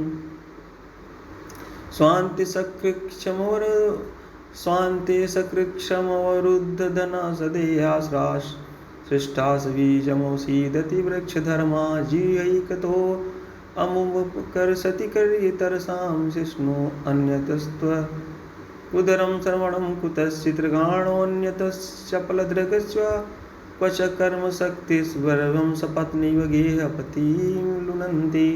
स्वान्ते सकृक्षमवरुद्धधना सदेहाश्राश सृष्टास बीजमोसीदति वृक्षधर्मा जीयैकतो अमुपकर्षति कर्यतरसां शिष्णो अन्यतस्त्व उदरं श्रवणं कुतश्चित्रगाणोऽन्यतश्चपलदृगस्व क्व च कर्मशक्तिस्वर्वं सपत्नीव गेहपतिं लुनन्ति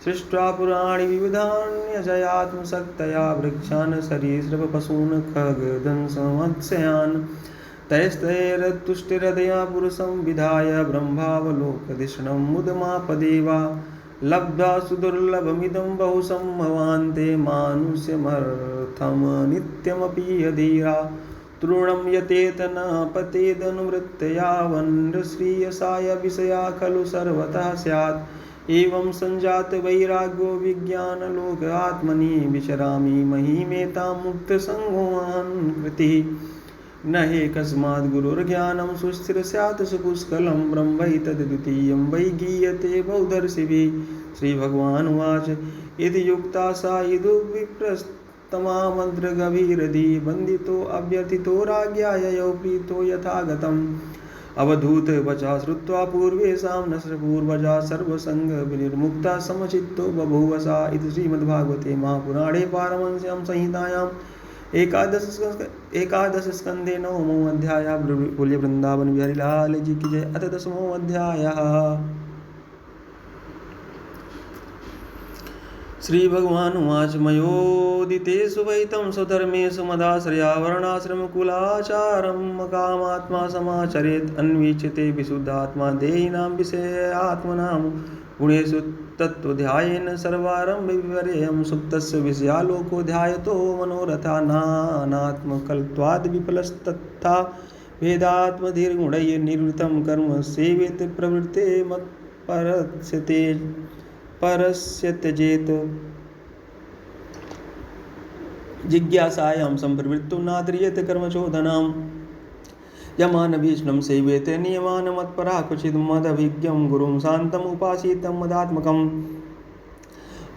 सृष्ट्वा पुराणि विविधान्यजयात्मशक्तया वृक्षान् सरीसृपशून् खगदंसमत्स्यान् तैस्तैरतुष्टिहृदया पुरुषं विधाय ब्रह्मावलोकधिषणं मुदमापदेवा लब्ध्वा सुदुर्लभमिदं बहुशं भवान्ते मानुष्यमर्थं नित्यमपि यधीरा तृणं यतेत न पतेदनुवृत्तया वन्द्रश्रीयसाय विषया खलु सर्वतः स्यात् एवं संजात वैराग्यो विज्ञानलोक आत्मनि विचरामि महिमेतां मुक्तसङ्गोऽहं कृतिः न हि कस्माद् गुरुर्ज्ञानं सुस्थिर स्यात् सुपुष्कलं ब्रह्मैतद्द्वितीयं वै गीयते बहुदर्शिभिः श्रीभगवानुवाच इति युक्ता सा इदुविप्रस्तमा मन्त्रगभीरधि बन्दितो अभ्यर्थितो राज्ञा ययौ प्रीतो यथागतम् अवधूत वचा श्रुत्वा पूर्वेषां नश्रपूर्वजा सर्वसङ्गविनिर्मुक्ता समचित्तो बभूवसा इति श्रीमद्भागवते महापुराणे पारमहंस्यां संहितायां एकादश स्कंदे 9मो अध्याय। बोलिए वृंदावन बिहारी लाल जी की जय। अथ 10मो अध्याय। श्री भगवान उवाच मयोदितेषु वैतं स्वधर्मेषु मदाश्रया वर्णाश्रमकुलाचारं कामात्मा समाचरेत् अन्वीच्यते विशुद्धात्मा देहिनां विषयात्मनां गुणेषु तत्त्वध्यायेन सर्वारम्भविपर्ययं सुप्तस्य विषयालोको ध्यायतो मनोरथा नानात्मकल्त्वाद् विफलस्तथा भेदात्मधीर्गुणैः निर्वृतं कर्म सेवेत प्रवृत्ते परस्य त्यजेत जिज्ञासायां संप्रवृत्तो नाद्रियते कर्मचोदनाम् यमानभीष्णं सेवेते नियमान मत्परा क्वचित् मदभिज्ञं गुरुं शान्तम् उपासीतं मदात्मकम्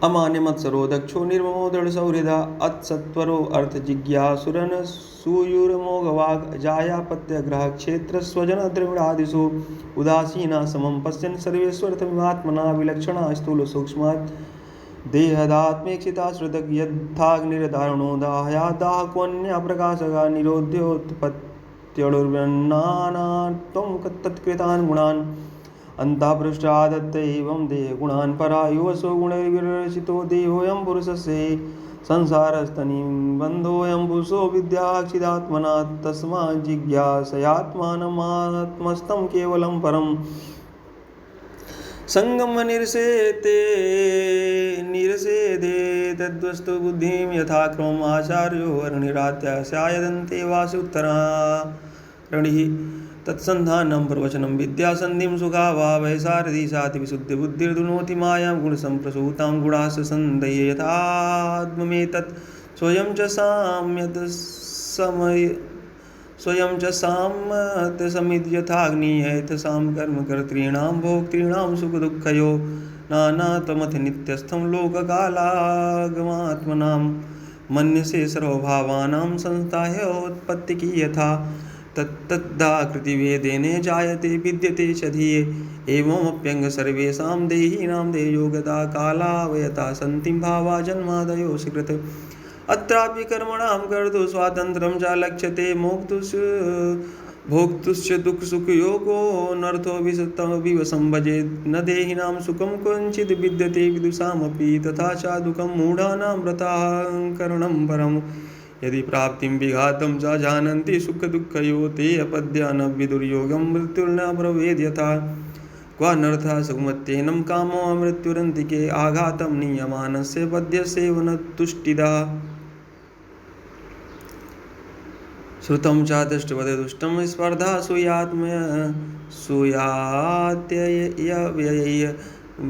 अमान्य मत्सरो दक्षो निर्ममो दृढसौहृदा अत्सत्वरो अर्थजिज्ञासुरन् सूयुर्मोघवाग् जायापत्यग्रह क्षेत्रस्वजनद्रविणादिषु उदासीना समं पश्यन् सर्वेष्वर्थमिवात्मना विलक्षणा स्थूलसूक्ष्मात् देहदात्मेक्षिता श्रुतक यद्धाग्निर्धारणो दाहयादाहकोऽन्या प्रकाशका निरोध्योत्पत्त्यणुर्वन्नानात्वं तत्कृतान् गुणान् अन्तापृष्ठादत्त एवं देहगुणान् परायुवसो गुणैर्विरचितो देहोऽयं पुरुषस्य संसारस्तनीं बन्धोऽयं पुरुषो विद्याक्षिदात्मना तस्मात् जिज्ञासयात्मानमात्मस्थं केवलं परम् संगम निरसेदे तद्वस्तु बुद्धिं यथा क्रमम् आचार्यो वर्णिरात्यास्यायदन्ते वासुत्तराणिः तत्सन्धानं प्रवचनं विद्यासन्धिं सुखावा वैसारथी साति विशुद्धिबुद्धिर्दुनोति मायां गुणसम्प्रसूतां गुणास्य सन्धये यथात्ममेतत् स्वयं च साम्यत् यथाग्नियथसां कर्मकर्तॄणां भोक्तॄणां सुखदुःखयो नानात्वमथ नित्यस्थं लोककालागमात्मनां मन्यसे सर्वभावानां संस्थाह्योत्पत्तिकी यथा तत्तदाकृतिभेदेन जायते विद्यते च धिये एवमप्यङ्ग सर्वेषां देहिनां देहयोगता कालावयता सन्ति भावा जन्मादयो स्वीकृत अत्रापि कर्मणां कर्तुं स्वातन्त्र्यं च लक्ष्यते भोक्तुश्च दुःखसुखयोगो नर्थो विसतमविवशं भजेत् न देहिनां सुखं क्वचिद् विद्यते विदुषामपि तथा च दुःखं मूढानां व्रताहङ्करणं परम् यदि प्राप्तिं विघातं च जानन्ति सुखदुःखयो ते अपद्या न विदुर्योगं मृत्युर्न प्रवेद यथा क्वानर्थः सुमत्येनं कामो मृत्युरन्तिके आघातं नीयमानस्य पद्यस्यैव न तुष्टिदा श्रुतं च दृष्टवदुष्टं स्पर्धा सूयात्ययव्यय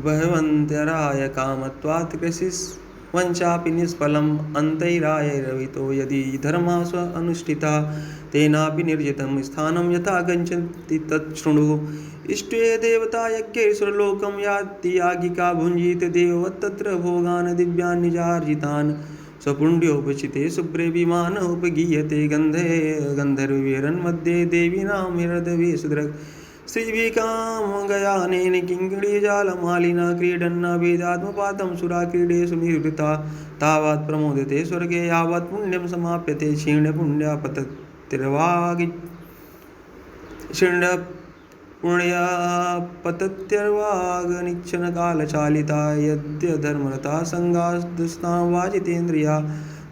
भवन्त्यराय कामत्वात् कृषिस्वञ्चापि निष्फलम् अन्तैरायैरवितो यदि धर्मः स्व अनुष्ठिता तेनापि निर्जितं स्थानं यथा गच्छन्ति तच्छृणु इष्टे देवता यज्ञैश्वरलोकं याति याज्ञिका भुञ्जीत देववत् तत्र भोगान् दिव्यान् निजार्जितान् स्वपुण्योपचिते शुभ्रे विमानोपगीयते गन्धर्वैरन्मध्ये देवीनां हृदवेशुदृक् श्रीभिकामगयानेन किङ्किणीजालमालिना क्रीडन्ना वेदात्मपातं सुरा क्रीडेषु निवृत्ता तावत् प्रमोदते स्वर्गे यावत् पुण्यं समाप्यते क्षीणपुण्या पतत्यर्वागनिच्छनकालचालिता यद्यधर्मरता सङ्गास्तां वाजितेन्द्रिया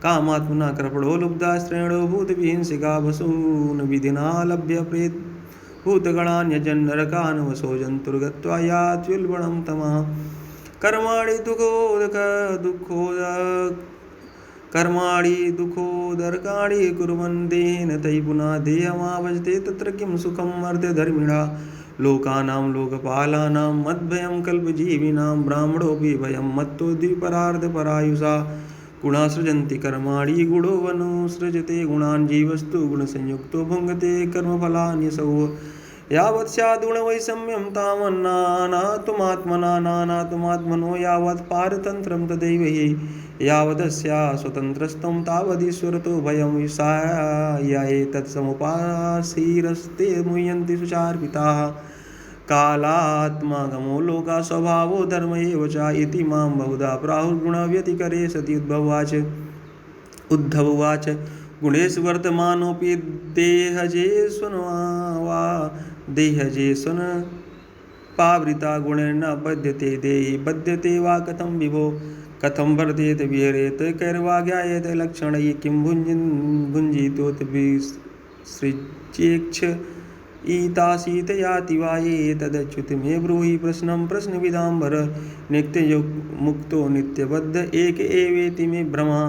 कामात्मना कृपणो लुब्धा श्रेणो भूतविहिंसिका वसून् विधिना लभ्य प्रेत भूतगणान्यजन् नरकान् वसो जन्तुर्गत्वा यात्युल्बणं तमः कर्माणि दुःखोदरकाणि कुर्वन् देहेन तै पुनः देहमावजते तत्र किं सुखम् अर्धधर्मिणा लोकानां लोकपालानां मद्भयं कल्पजीविनां ब्राह्मणोऽपि भयं मत्तो द्विपरार्धपरायुषा गुणा सृजन्ति कर्माणि गुणोऽनुसृजते गुणान् जीवस्तु गुणसंयुक्तो भुङ्क्ते कर्मफलान्यसौ यावत् स्याद्गुणवैषम्यं तावन्नानातुमात्मनो यावत् पारतन्त्रं तदैव हि यावदस्या स्वतन्त्रस्तं तावदीश्वरतो भयं विषाय तत्समुपासीरस्ते मुह्यन्ति सुचार्पिताः कालात्मागमो लोका स्वभावो धर्म एव च इति मां बहुधा प्राहुर्गुणव्यतिकरे सति उद्धव उवाच गुणेषु वर्तमानोऽपि देहजेष्वन् पावृता गुणेन बध्यते देहि बध्यते वा कथं विभो कथं वर्तेत विहरेत कैर्वा ज्ञायेत लक्षणैः किं भुञ्जीतोत विसृज्येक्ष ईतासीत याति वा ये तदच्युत मे ब्रूहि प्रश्नं प्रश्नविदाम्बर नित्यमुक्तो नित्यबद्ध एक एवेति मे भ्रमा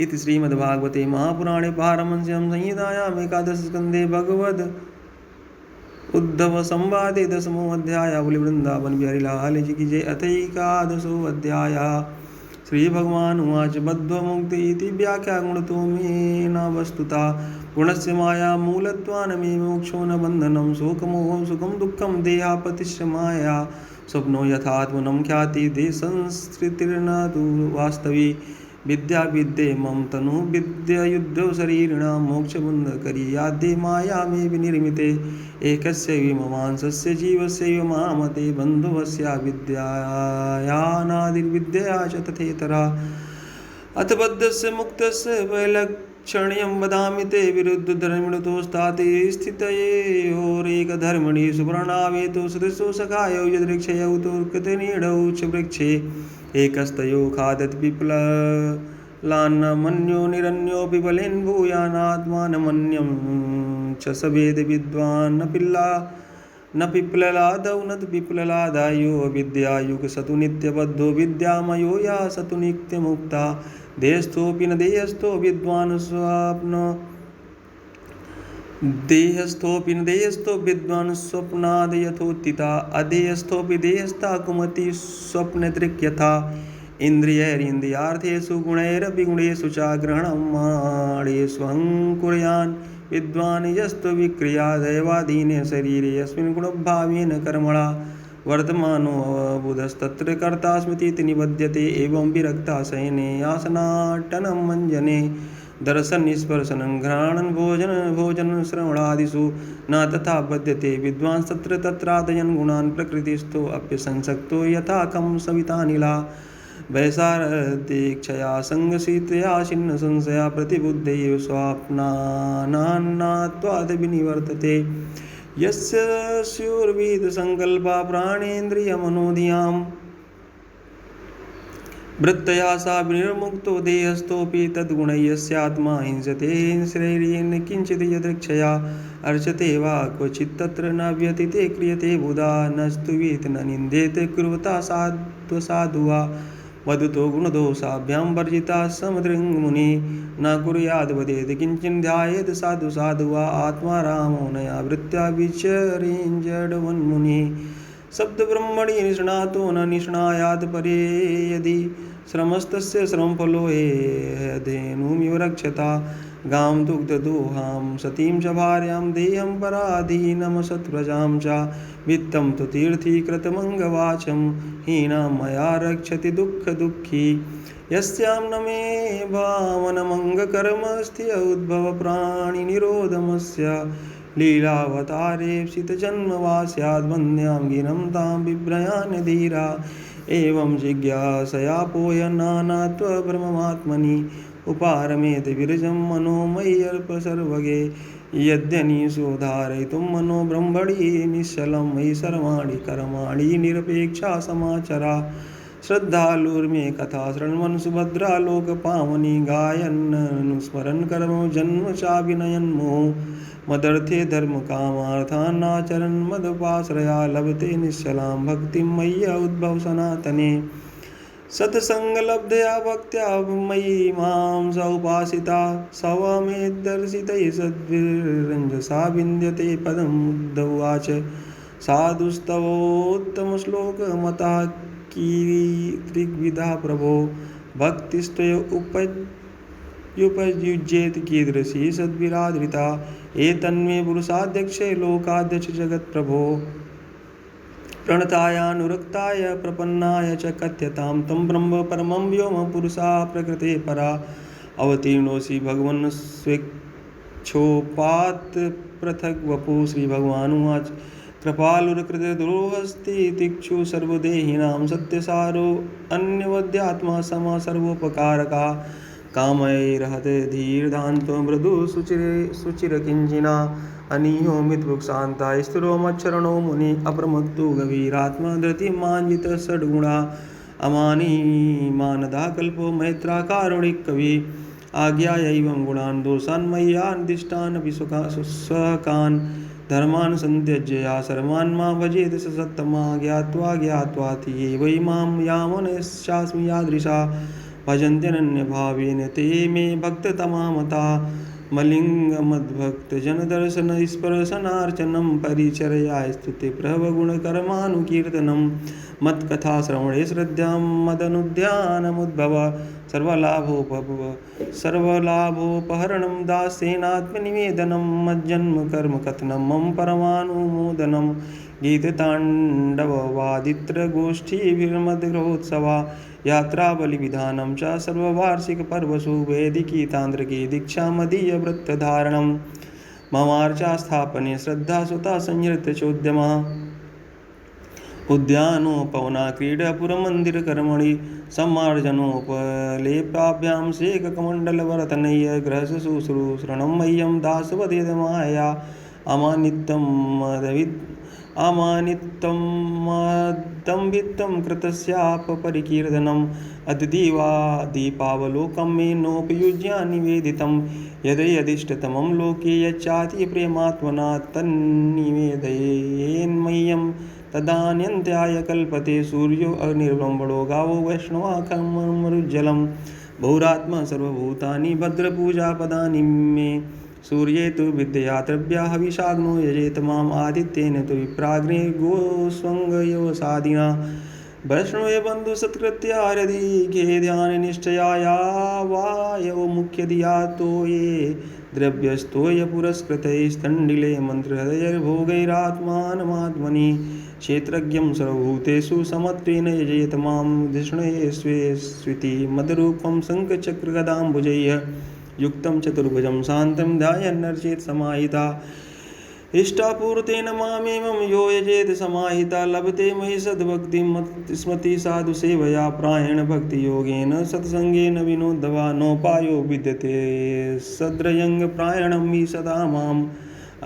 इति श्रीमद्भागवते महापुराणे पारमहंस्यां संहितायाम् एकादशस्कन्धे भगवद् उद्धव संवादे 10वां अध्याय। बोले वृंदावन बिहारी लाल जी की जय। अथैकादशो अध्यायः। श्री भगवान उवाच बद्धमुक्ति इति व्याख्या गुणतो मे न वस्तुतः गुणस्य माया मूलत्वान् मे मोक्षो न बन्धनं शोकमोहं सुखं दुःखं देहापतिश्च माया स्वप्नो यथात्मनं ख्याति देशंस्थितिर्न तु वास्तवी विद्या विद्ये मम तनु विद्यायुद्धो शरीरिणां मोक्षबन्धकरी याद्ये माया मे विनिर्मिते एकस्य विममांसस्य जीवस्यैव मामते बन्धुवस्या विद्यायानादिर्विद्यया च तथेतरा अथ बद्धस्य मुक्तस्य वैलक्षण्यं वदामि ते विरुद्धधर्मिणतोस्ताते स्थितयोरेकधर्मणि सुवर्णावेतो सदस्यो सखायो यदृक्षयौ तोर्कतनीडौ च वृक्षे एकस्तयो खादत् लान्नमन्यो निरन्योऽपि बलेन भूयानात्मानमन्यं च सवेद विद्वान् न पिप्ललादौ न पिप्ललादायो विद्यायुग सतु नित्यबद्धो विद्यामयो या सतु नित्यमुक्ता देहस्थोऽपि न देहस्थो विद्वान् स्वप्नाद् यथोत्थिता अदेहस्थोऽपि देहस्था कुमति स्वप्नदृक् यथा इन्द्रियैरिन्द्रियार्थेषु गुणैरपि गुणेषु च ग्रहणमाणेष्वहं कुर्यान् विद्वान् यस्तु विक्रिया दैवाधीने शरीरे यस्मिन् गुणभावेन कर्मणा वर्तमानोऽबुधस्तत्र कर्ता स्मृतिः निबध्यते एवं विरक्ता शयने आसनाटनं मञ्जने दर्शनस्पर्शनं घ्राणं भोजनं श्रवणादिषु न तथा बध्यते विद्वान् तत्र तत्रादयन् गुणान् प्रकृतिस्थो अप्यसंसक्तो यथा कं सवितानिला वैसारदीक्षया संगशीतया छिन्न संशया प्रतिबुद्धैव स्वाप्नानान्नात्वाद् विनिवर्तते यस्य स्युर्विदसङ्कल्पा प्राणेन्द्रियमनोधियाम् वृत्तया सा विनिर्मुक्तो देहस्थोऽपि तद्गुणैः यस्यात्मा हिंसते शरीरेण किञ्चित् यदृच्छया अर्चते वा क्वचित् तत्र न व्यतीते क्रियते बुधा न स्तुवेत् न निन्देत कुर्वता साधु वा वदतो गुणदोषाभ्यां वर्जिता समदृङ्मुनिः न कुर्याद् वदेत् किञ्चिन् ध्यायेत् साधु वा आत्मा रामोनया वृत्त्या विचरेञ्जडवन्मुनिः शब्दब्रह्मणि निष्णातो न निष्णायात् परे यदि श्रमस्तस्य श्रमफलो धेनुमिव रक्षता गां दुग्धदोहां सतीं च भार्यां देहं पराधीनमसत्प्रजां च वित्तं तु तीर्थीकृतमङ्गवाचं हीनां मया रक्षति दुःखदुःखी यस्यां न मे भावनमङ्गकर्मस्ति उद्भवप्राणिनिरोधमस्य लीलावतारेप्सितजन्म वा स्याद्वन्द्यां गिनं तां बिभ्रयान् धीरा एवं जिज्ञासया पोयनानात्वब्रह्मात्मनि उपारमेत विरजं मनोमय्यल्पसर्वगे यद्यनीशोधारयितुं मनो ब्रह्मणि निश्चलं मयि सर्वाणि कर्माणि निरपेक्षा समाचरा श्रद्धालुर्मे कथा शृण्वन् सुभद्रा लोकपावनी गायन्नुस्मरन् कर्म जन्म चाभिनयन्मो मदर्थे धर्मकामार्थानाचरन् मदपाश्रया लभते निश्चलां भक्तिं मय्या उद्भव सनातने सत्सङ्गलब्धया भक्त्या मयि मां स उपासिता सवमेदर्शितैः सद्भिर्रञ्जसा विन्द्यते पदम् उद्धवाच साधुस्तवोत्तमश्लोकमतः कीर्तिविधा प्रभो भक्तिस्त्वयुपयुज्येत कीदृशी सद्भिरादृता एतन्मे पुरुषाध्यक्षे लोकाध्यक्ष जगत्प्रभो प्रणतायानुरक्ताय प्रपन्नाय च कथ्यतां तं ब्रह्म परमं व्योम पुरुषा प्रकृते परा अवतीर्णोऽसि भगवन् स्वेच्छोपात् पृथग् वपु श्रीभगवानुवाच कृपालुरकृतद्रोहस्ति तिक्षु सर्वदेहिनां सत्यसारो अन्यवद्यात्मा समा सर्वोपकारका कामैरहत धीर्धान्तो मृदु सुचिरकिञ्चिना अनीयो मितवृक्षान्ता स्थिरो मच्छरणो मुनि अप्रमत्तो गभीरात्मा धृतिमाञ्जित षड्गुणा अमानी मानदा कल्पो मैत्रा कारुणिक कवि आज्ञायैवं गुणान् दोषान् मय्यादिष्टानपि स्वकान् धर्मान् सन्त्यज्य सर्वान् मा भजेत स सत्तमा ज्ञात्वाति ये वै मां यावनश्चास्मि यादृशा भजन्त्यनन्यभावेन ते मे भक्ततमा मता मलिङ्गमद्भक्तजनदर्शनस्पर्शनार्चनं परिचर्या स्तुते प्रभवगुणकर्मानुकीर्तनं मत्कथाश्रवणे श्रद्धां मदनुध्यानमुद्भव सर्वलाभोपहरणं दासेनात्मनिवेदनं मज्जन्मकर्मकथनं मम परमानुमोदनं गीतताण्डववादित्रगोष्ठीभिर्मद्ग्रहोत्सवा यात्राबलिविधानं च सर्ववार्षिकपर्वसु वैदिकी तान्त्रिकी दीक्षामदीयव्रतधारणं ममार्चास्थापने श्रद्धा सुता संहृतचोद्यमः उद्यानोपवना क्रीडापुरमन्दिरकर्मणि सम्मार्जनोपलेपाभ्यां शेककमण्डलवर्तनय्य गृहशुश्रूषणं मह्यं दासवदेदमाया अमानित्वमदम्भित्वं कृतस्यापरिकीर्तनम् अद्दिवा दीपावलोकं मे नोपयुज्य निवेदितं यदिष्टतमं लोके यच्चाति प्रेमात्मना तन्निवेदयेन्मह्यं तदान्यन्त्याय कल्पते सूर्यो अग्निर्ब्रह्मणो गावो वैष्णवाकमरुज्ज्वलं बहुरात्मा सर्वभूतानि भद्रपूजापदानि मे सूर्ये तु विद्या द्रव्या हविषाग्नो यजेत माम् आदित्येन तु विप्राग्ने गोस्वङ्गयोसादिना वैष्णवे बंधु सत्कृत्या हृदि घे ध्यान निश्चयाया वायो मुख्यधिया तो ये द्रव्यस्तोय पुरस्कृत स्तंडिले मंत्र हृदयर्भोगैरात्मानमात्मनि क्षेत्रज्ञं सर्वभूतेषु समत्वेन यजेत मां धिष्णये स्वे स्विति मदरूपं शङ्खचक्रगदाम्बुजैः युक्तं चतुर्भुजं शान्तं ध्यायन्नर्चेत् समाहिता इष्टापूर्तेन मामेवं यो यजेत समाहिता लभते मयि सद्भक्तिं स्मृति साधु सेवया प्रायेण भक्तियोगेन सत्संगेन विनोदवा नोपायो विद्यते सद्रयंग प्रायणं हि सदा माम्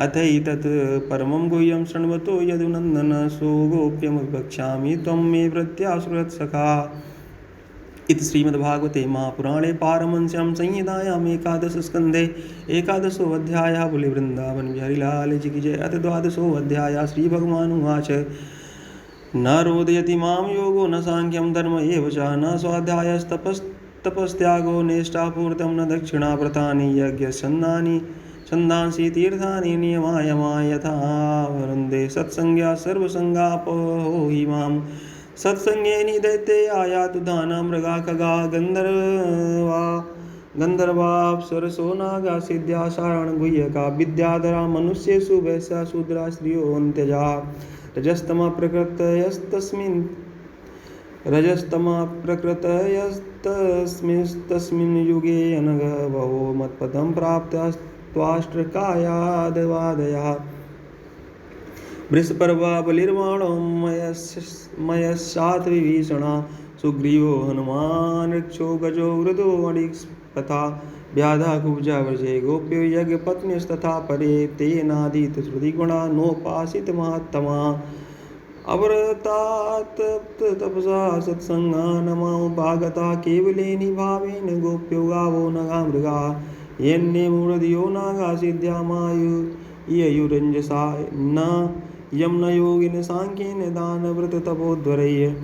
अथैतत् परमं गुह्यं शृण्वतो यदुनन्दन सोगोप्यमपि वक्ष्यामि त्वं मे प्रत्याश्रयत्सखा इति श्रीमद्भागवते महापुराणे पारमहंस्यां संहितायाम् एकादशस्कन्धे एकादशोऽध्यायः बोले वृन्दावन बिहारी लाल जी की जय। अथ द्वादशोऽध्यायः श्रीभगवानुवाच न रोदयति मां योगो न साङ्ख्यं धर्म एव च न स्वाध्यायस्तपस्त्यागो नेष्टापूर्तं न दक्षिणाव्रतानि यज्ञछन्दांसि तीर्थानि नियमायमा यथा वरुन्धे सत्संज्ञा सर्वसंगापहो हि माम् सत्संगेनि दैत्ये आयातु दाना मृगा खगा गन्धर्वाप्सरसो नागा सिद्ध्या शारण गुह्यका विद्याधरा मनुष्येषु वैश्या शूद्रा स्त्रियो अन्त्यजा रजस्तमप्रकृतयस्तस्मिन् युगे अनघ बहो मत्पदं प्राप्तस्त्वाष्ट्रकायादवादयः वृषपर्वा बलिर्वाणो मयस्यात् विभीषणा सुग्रीवो हनुमान् ऋक्षो गजो वृदो अणिक्पथा व्याधा कुब्जा व्रजे गोप्यो यज्ञपत्न्यस्तथा परे तेनादित श्रुतिगुणा नोपासित महात्मा अवरतात् तपसा सत्संगा नमाउपागता केवलेनि भावेन गोप्यो गावो नगा मृगा येन्ने मूढधियो नागा सिद्ध्या मायुरञ्जसा न यम न योगिन सांख्येन दानव्रत तपोध्वरैः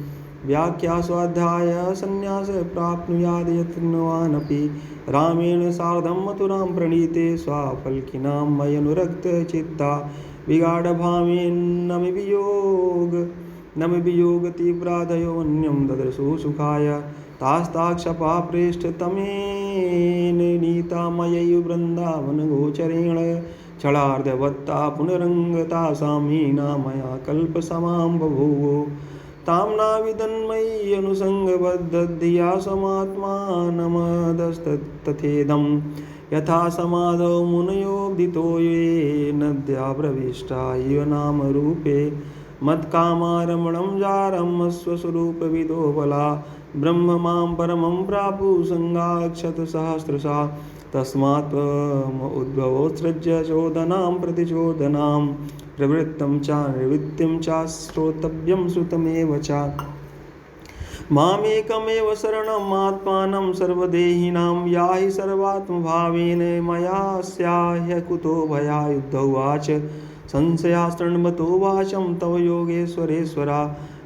व्याख्या स्वाध्याय संन्यास प्राप्नुयाद यत्नवानपि रामेण सार्धं मथुरां प्रणीते स्वाफल्किनां मयनुरक्त चित्ता विगाढभावेन नमि वियोगतीव्राधयोऽन्यं ददर्शो सुखाय तास्ताक्षपा प्रेष्ठतमेन नीता मयैव वृन्दावनगोचरेण क्षणार्धवत्ता पुनरङ्गतासां हीना मया कल्पसमां बभूव तां नाविदन्मयि अनुसङ्गबद्धधिया समात्मानमदस्तथेदं यथा समाधौ मुनयोदितो ये नद्या प्रविष्टा इव नामरूपे मत्कामारमणं जारम् स्वस्वरूपविदो बला ब्रह्म मां परमं प्रापु सङ्गाक्षतसहस्रशा तस्मात् उद्भवोत्सृज्य चोदनां प्रतिचोदनां प्रवृत्तं च निवृत्तिं च श्रोतव्यं श्रुतमेव च मामेकमेव शरणम् आत्मानं सर्वदेहिनां याहि सर्वात्मभावेन मया स्याह्य कुतो भया युद्धोवाच संशयास्तण्वतो वाचं तव योगेश्वरेश्वरा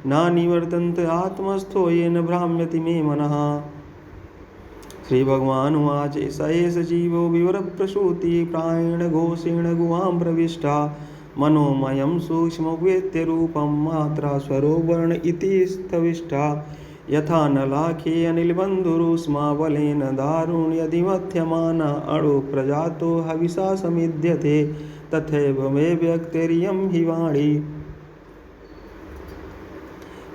न निवर्तन्त आत्मस्थो येन भ्राम्यति मे मनः। श्रीभगवानुवाच स एष जीवो विवरप्रसूति प्रायेण घोषेण गुहां प्रविष्टा मनोमयं सूक्ष्मवेत्यरूपं मात्रा स्वरो वर्ण इति स्थविष्टा यथा नलाखे अनिलबन्धुरुष्मा बलेन दारुण्यधिमथ्यमाना अणु प्रजातो हविषा समिध्यते तथैव मे व्यक्तिरियं हि वाणी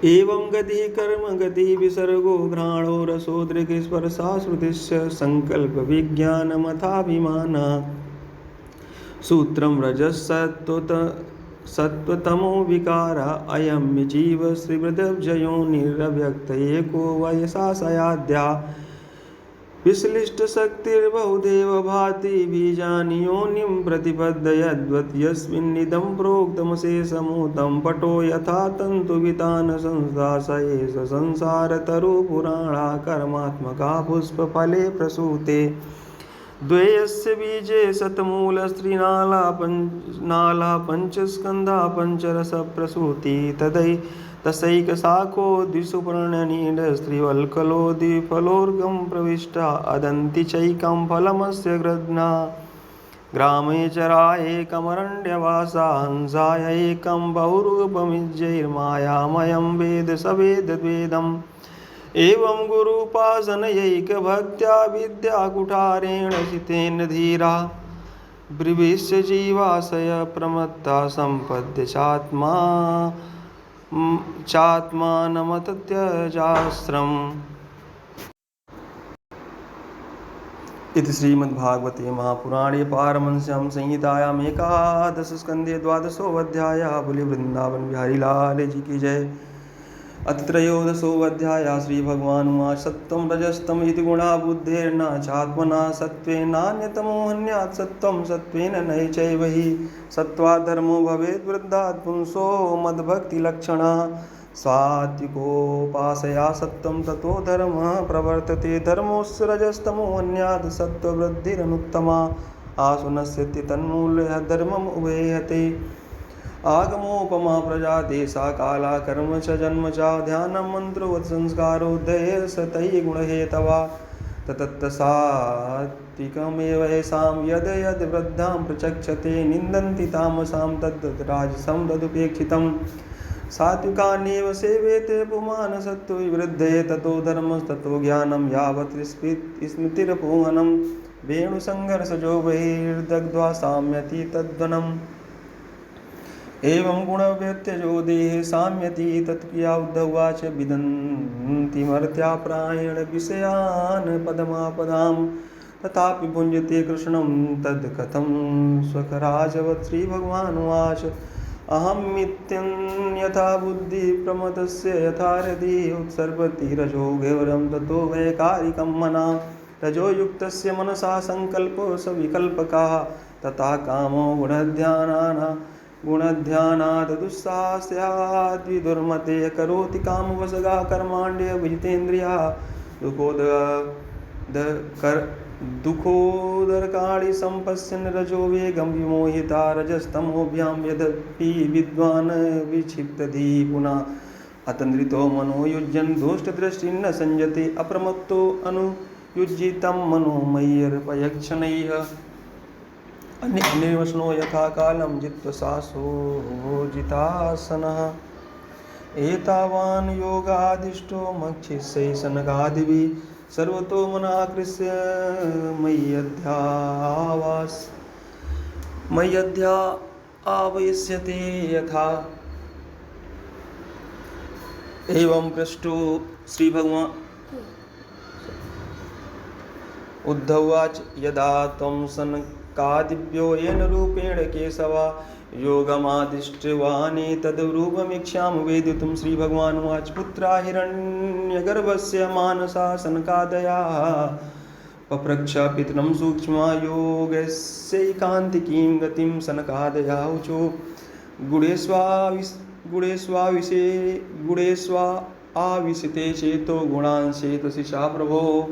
एवं गति कर्म गति विसर्गो घ्राणो रसो दृक्स्पर्शा श्रुतिश्च संकल्प विज्ञानमथाभिमान सूत्रं रजस्सत्त्वतमो विकार अयं जीव श्रीवृद्धब्जयो निरव्यक्त एको वयसा सयाद्या विश्लिष्टशक्तिर्बहुदेव भाति बीजानि योनिं प्रतिपद्यद्वत् यस्मिन्निदं प्रोक्तमशेषमूतं पटो यथा तन्तुवितान संस्था स एष संसारतरुपुराणा कर्मात्मका पुष्पफले प्रसूते द्वयस्य बीजे शतमूलस्त्रीनाला पञ्चस्कन्धा पञ्चरसप्रसूति तसैकशाखो द्विसुपर्णनीडस्त्रिवल्कलो द्विफलोर्गं प्रविष्टा अदन्ति चैकं फलमस्य गृध्ना ग्रामे चरा एकमरण्यवासा हंसाय एकं बहुरूपमिज्जैर्मायामयं वेद सवेदद्वेदम् एवं गुरुपासनयैकभक्त्या विद्याकुठारेण चितेन धीरा ब्रिविश्य जीवाशय प्रमत्ता सम्पद्य चात्मानमतत्यजास्त्रम्। इति श्रीमद्भागवते महापुराणे पारमहंस्यां संहितायाम् एकादशस्कन्धे द्वादशोऽध्यायः। बोले वृंदावन बिहारी लाल जी की जय। अथ त्रयोदशोऽध्यायः। श्रीभगवानुवाच सत्त्वं रजस्तम इति गुणा बुद्धेर्न चात्मना सत्त्वेनान्यतमोऽन्यात् सत्त्वं सत्त्वेन नैचैव हि सत्त्वात् धर्मो भवेत् वृद्धात् पुंसो मद्भक्तिलक्षणः सात्विकोपासया सत्त्वं ततो धर्मः प्रवर्तते धर्मोऽस्य रजस्तमोऽन्यात् सत्त्ववृद्धिरनुत्तमा आसुनस्यति तन्मूलः धर्मम् उभेहते आगमोपमा प्रजा देशा काला कर्म च जन्म च ध्यानं मन्त्रोवत् संस्कारोदये सतै गुणहेतवा तत्तत्सात्विकमेव येषां यद् यद् वृद्धां प्रचक्षते निन्दन्ति तामसां तद् राजसं तदुपेक्षितं सात्विकान्येव सेवेते पुमान् सत्त्वविवृद्धे ततो धर्मस्ततो ज्ञानं यावत् स्मृतिरपोहनं वेणुसङ्घर्षजो बहिर्दग्ध्वा साम्यति तद्वनम् एवं गुणव्यत्यजो देहे साम्यति तत्क्रिया उद्धवाच विदन्ति मर्त्या प्रायेण विषयान् पदमापदां तथापि भुञ्जते कृष्णं तद् कथं स्वकराजवत्। श्रीभगवानुवाच अहमित्यन्यथा बुद्धि प्रमतस्य यथा हृदि उत्सर्पति रजो गौरं ततो वैकारिकं मना रजो युक्तस्य मनसा संकल्पो सविकल्पकाः तथा कामो गुणध्यानात् दुस्साहस्याद्विदुर्मते करोति कामवशगा कर्माण्यभिजितेन्द्रिया दुःखोदरकाणि सम्पश्यन् रजो वेगं विमोहिता रजस्तमोभ्यां यद्यपि विद्वान् विक्षिप्तधि पुनः अतन्द्रितो मनो युज्यन् दोष्टदृष्टिं न संयते अप्रमत्तो अनुयुज्यितं मनोमय्यर्पयक्षणैः अन्यवशनो यथा कालं जित्वसासो जितासनः एतावान् योगादिष्टो मक्षिषै सनकादिभिः सर्वतो मनाकृष्य मय्यध्यावयिष्यते यथा। एवं पृष्टो श्री भगवान उद्धवाच यदा त्वं सनकादिभ्यो येन रूपेण केशवा योगमादिष्टवाने तद्रूपमीक्षामि वेदितुं। श्रीभगवानुवाच पुत्रा हिरण्यगर्भस्य मानसा सनकादयाः पप्रच्छ पितरं सूक्ष्मा योगस्यैकान्तिकीं गतिं सनकादया ऊचो गुणेष्वाविशिते चेतो गुणांशे तसिषा प्रभो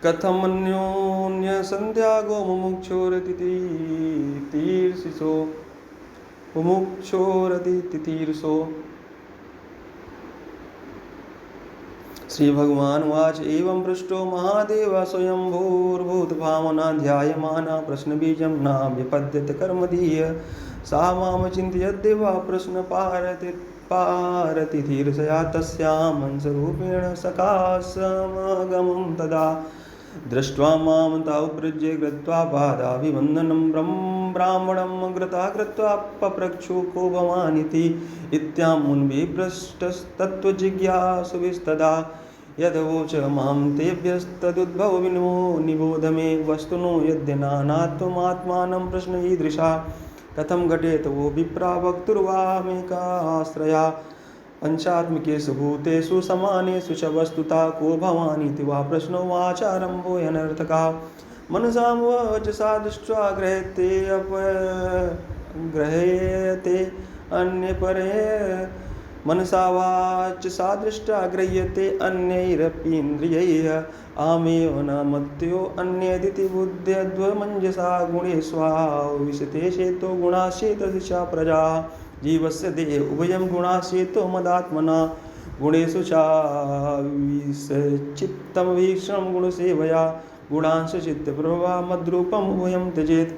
कथमन्योन्यसन्ध्यागो मुमुक्षोरतितीर्षो। श्रीभगवानुवाच एवं पृष्टो महादेव स्वयंभूर्भूतभावना ध्यायमाना प्रश्नबीजं न व्यपद्यत कर्मधीय सा मां चिन्तयद्देवा प्रश्नपारतितीर्षया तस्यां हंसरूपेण सकाशमगमं तदा दृष्ट्वा मां तावुपृज्य कृत्वा पादाभिवन्दनं ब्राह्मणं कृता कृत्वा पप्रक्षु को भवानिति इत्यामुन्भिः पृष्टस्तत्त्वजिज्ञासुभिस्तदा यदवोच मां तेभ्यस्तदुद्भव निबोध मे वस्तुनो यद्यनानात्वमात्मानं प्रश्नईदृशा कथं घटेत वो विप्रा भक्तुर्वा मेकाश्रया पंचात्मिकेषु भूतेषु समानेषु च वस्तुतः को भवानीति वा प्रश्नो वाचारम्भो अनर्थकः। मनसां वचसा दृष्ट्वा ग्रह्यते अन्यपरे मनसा वाचसा दृष्टा गृह्यते अन्यैरपीन्द्रियैः आमेव न मत्यो अन्यदिति बुद्ध्यध्वमञ्जसा गुणेष्वाविशते चेतो गुणाश्चेतसा प्रजा जीवस्य देहे उभयं गुणाश्चेतो मदात्मना गुणेषु चाविश्चित्तं वीक्षणं गुणसेवया गुणांश चित्तप्रभा मद्रूपम् उभयं त्यजेत्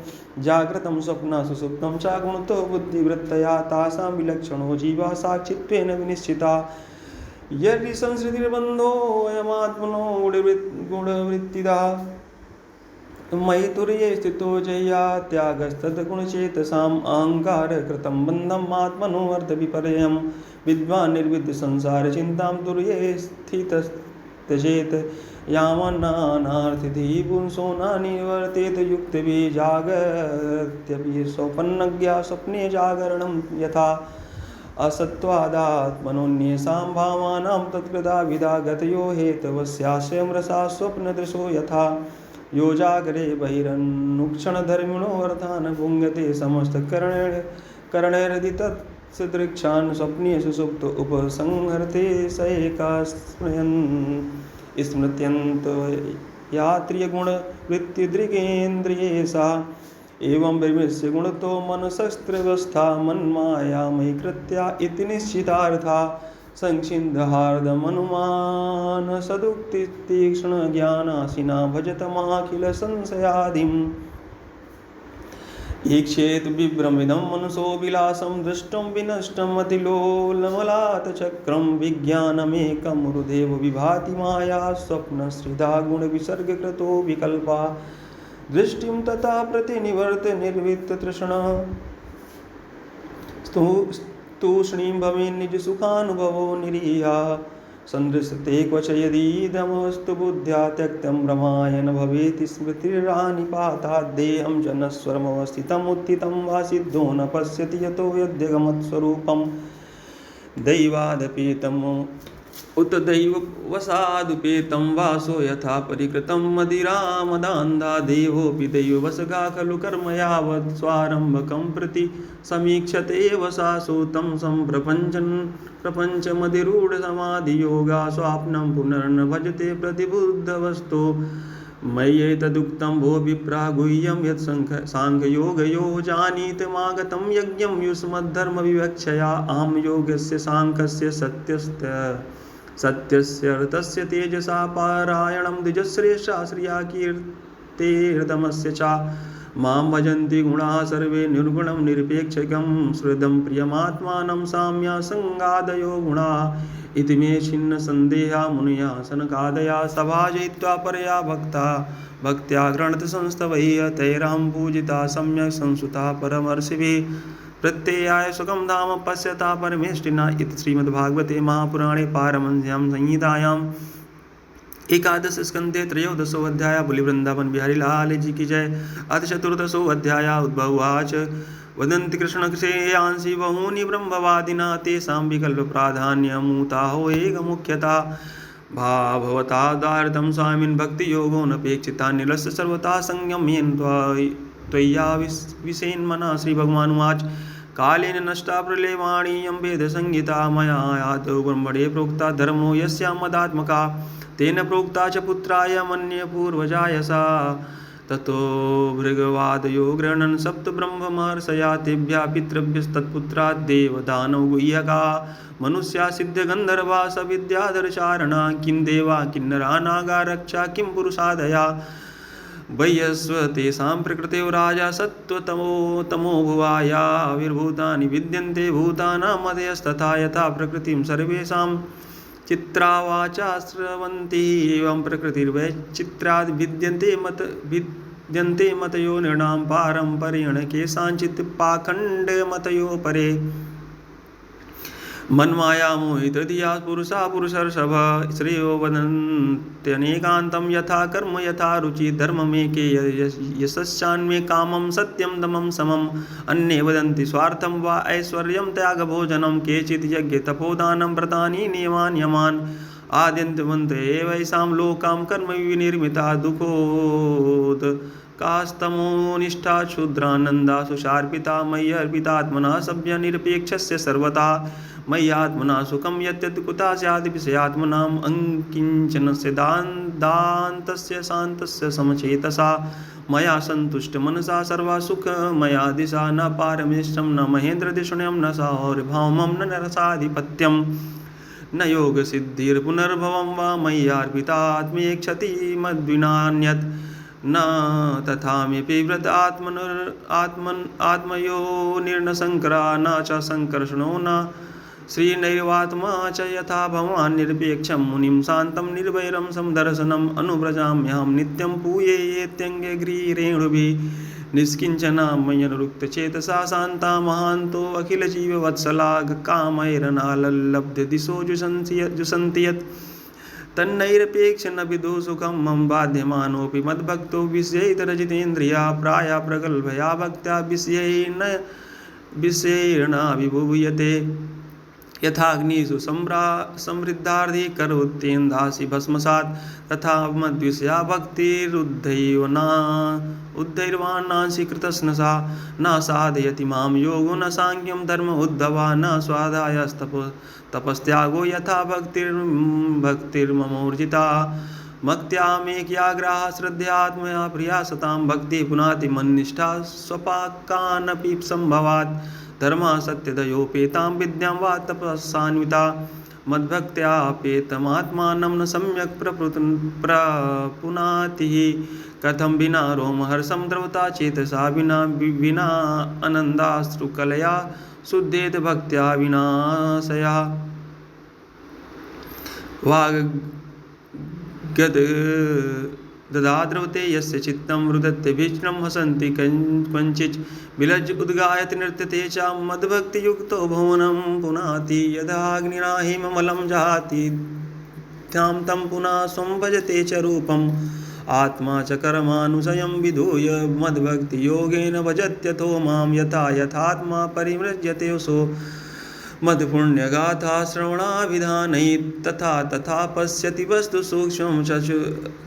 जागृतं स्वप्न सुसुप्तं च गुणतो बुद्धिवृत्तया तासां विलक्षणो जीवा साक्षित्वेन विनिश्चिता यदि संसृतिर्बन्धोऽयमात्मनो गुणवृत्तिदा मयि तुर्ये स्थितो जया त्यागस्तद्गुणचेतसाम् अहङ्कारकृतं बन्धम् आत्मनो अर्थविपर्ययं विद्वान् निर्विद्य संसारचिन्तां तुर्ये स्थितस्त्यजेत् यावन्नानार्थिधिः पुंसो न निवर्तेत युक्तभिः जागत्यपि स्वपन्नज्ञा स्वप्ने जागरणं यथा असत्त्वादात्मनोऽन्येषां भावानां तत्कृता विदा गतयो हेतवस्याश्रयमरसा स्वप्नदृशो यथा यो जागरे बहिरनुक्षणधर्मिणो अर्थान् भुङ्गते समस्तकरणैरधि तत्सदृक्षान् स्वप्ने सुसुप्त उपसंहरते स एका स्मृत्यन्तो यात्रियगुणवृत्तिदृगेन्द्रियेषा एवं विमृश्य गुणतो मनसस्त्रवस्था मन्मायामयी कृत्या इति निश्चितार्था संक्षिन्धहार्दमनुमान सदुक्तितीक्ष्णज्ञानासिना भजतमाखिल संशयादिम् ईक्षेत विभ्रमिदं मनसो विलासं दृष्टं विनष्टम् अतिलोलमलातचक्रं विज्ञानमेकं हृदेव विभाति माया स्वप्नश्रिधा गुणविसर्गकृतो विकल्पा दृष्टिं तथा प्रतिनिवर्त निर्वित्ततृष्णा तूष्णीं भवेन् निजसुखानुभवो निरीहा सन्दृश्यते क्वच यदीदमस्तु बुद्ध्या त्यक्तं भ्रमाय न भवेति स्मृतिर्हानिपाताद्देहं च नश्वरमवस्थितमुत्थितं वा सिद्धो न पश्यति यतो यद्यगमत्स्वरूपं दैवादपेतम् उत दैववशादुपेतं वासो यथा परिकृतं मदिरामदान्धा देवोऽपि दैववशगा खलु कर्म यावत् स्वारम्भकं प्रति समीक्षते वशासो तं प्रपञ्चमधिरूढसमाधियोगा स्वाप्नं पुनर्न भजते प्रतिबुद्धवस्तो मय्येतदुक्तं भो विप्रा गुह्यं यत् साङ्ख्ययोगयो जानीतमागतं यज्ञं युष्मद्धर्मविवक्षया आं योगस्य साङ्ख्यस्य सत्यस्य अर्थस्य तेजसा पारायणं द्विजश्रेष्ठा श्रिया कीर्तेर्दमस्य च मां भजन्ति गुणाः सर्वे निर्गुणं निरपेक्षकं श्रुतं प्रियमात्मानं साम्यासङ्गादयो गुणाः इति मे छिन्न सन्देहा मुनयः सनकादया सभाजयित्वा परया भक्त्या गृणत संस्तवैः तैरां पूजिता सम्यक् संसुता परमर्षिभिः प्रत्ययाय सुखं धाम पश्यता परमेष्टिना इति श्रीमद्भागवते महापुराणे पारमहंस्यां संहितायाम् एकादश स्कंधे त्रयोदशो अध्याय। बोली वृंदावन बिहारी लाल जी की जय। अथ चतुर्दशो अध्याय। उद्भवाच वदन्ति कृष्णक्षेयांसि बहूनि ब्रह्मवादिना तेषां विकल्पप्राधान्यमूताहो एकमुख्यता भाववतादार्तं स्वामिन् भक्तियोगो नपेक्षिता निलस्य सर्वथा संयम्येन त्वय्या विषेन्मनः। श्रीभगवानुवाच कालेन नष्टा प्रलेवाणीयं वेदसंहिता मया आदौ ब्रह्मणे प्रोक्ता धर्मो यस्या मदात्मका तेन प्रोक्ता च पुत्राय मन्ये पूर्वजाय सा ततो भृगवादयो गृह्णन् सप्तब्रह्ममहर्षया तेभ्यः पितृभ्यस्तत्पुत्रात् देवदानव गुह्यका मनुष्या सिद्धगन्धर्वा सविद्याधरचारणा किं देवा किन्नरा नागा रक्षा किं पुरुषादया वयस्व तेषां प्रकृतेव राजा सत्त्वतमो भुवाया आविर्भूतानि विद्यन्ते भूतानामदयस्तथा यथा प्रकृतिं सर्वेषां चित्रावाचा स्रवन्ति एवं प्रकृतिर्वैचित्राद् भिद्यन्ते मतयो नृणां पारम्पर्येण केषाञ्चित् पाखण्डमतयो परे मन्माया मोहितधिया पुरुषा पुरुषर्षभ श्रेयो वदन्त्यनेकान्तं यथा कर्म यथा रुचि धर्ममेके यशश्चान्मे कामं सत्यं दमं समम् अन्ये वदन्ति स्वार्थं वा ऐश्वर्यं त्यागभोजनं केचित् यज्ञतपोदानं व्रतानि नियमान् यमान् आद्यन्तवन्त एवैषां लोकां कर्म विनिर्मिता दुःखोद कास्तमो निष्ठा क्षुद्रानन्दा सुशार्पिता मय्यर्पितात्मना सभ्य निरपेक्षस्य सर्वथा मय्यात्मना सुखं यत् कुता स्यात् विषयात्मनाम् अङ्किञ्चनस्य दान्तस्य शान्तस्य समचेतसा मया सन्तुष्टमनसा सर्वा सुखमया दिशा न पारमेष्टं न महेन्द्रदिशुण्यं न सौर्यभौमं न नरसाधिपत्यं न योगसिद्धिर्पुनर्भवं वा मय्यार्पितात्मेक्षति मद्विनान्यत् न तथामिपि व्रत आत्मयो निर्नशङ्करा न च सङ्कर्षणो न श्रीनैर्वात्मा च यथा भवान् निरपेक्षं मुनिं शान्तं निर्वैरं समदर्शनम् अनुव्रजाम्यहं नित्यं पूयेत्यङ्गे गिरिरेणुभिः निष्किञ्चना मय्यनुरुक्तचेतसा शान्ता महान्तो अखिलजीववत्सला कामैरनालब्ध दिशो जुषन्ति यत् तन्नैरपेक्ष न विदो सुखं मम बाध्यमानोऽपि मद्भक्तो विषयैर्जितेन्द्रिया प्राया प्रगल्भया भक्त्या विषयैर्न विभूयते यथाग्निषु समृद्धार्धि करोत्येन्दासि भस्मसात् तथा मद्विषया भक्तिरुद्धैर्वान्नांसि कृतस्नसा न साधयति मां योगो न साङ्ख्यं धर्म उद्धवा न स्वाध्यायस्तपस्त्यागो यथा भक्तिर्ममोर्जिता भक्त्यामेक्याग्राः श्रद्धयात्मया प्रिया सतां भक्ति पुनाति मन्निष्ठा स्वपाकानपि संभवात् धर्मा सत्यदयोपेतां विद्यां वा तपस्सान्विता मद्भक्त्यापेतमात्मानं न सम्यक् प्रपुनाति कथं विना रोमहर्षं द्रवता चेतसा विना आनन्दाश्रुकलया शुद्धेत भक्त्या विनाशया वाग्गद ददाद्रवते यस्य चित्तं रुदत्ते भीष्णं हसन्ति कञ्चित् विलज्ज उद्गायति नृत्यते च मद्भक्तियुक्तो भुवनं पुनाति यदाग्निना हिममलं जहाति ध्यां तं पुनः स्वं भजते च रूपम् आत्मा च कर्मानुशयं विधूय मद्भक्तियोगेन भजत्यथो मां यथा यथात्मा परिमृज्यते सो मद्पुण्यगाथा श्रवणाभिधानैः तथा तथा पश्यति वस्तु सूक्ष्मं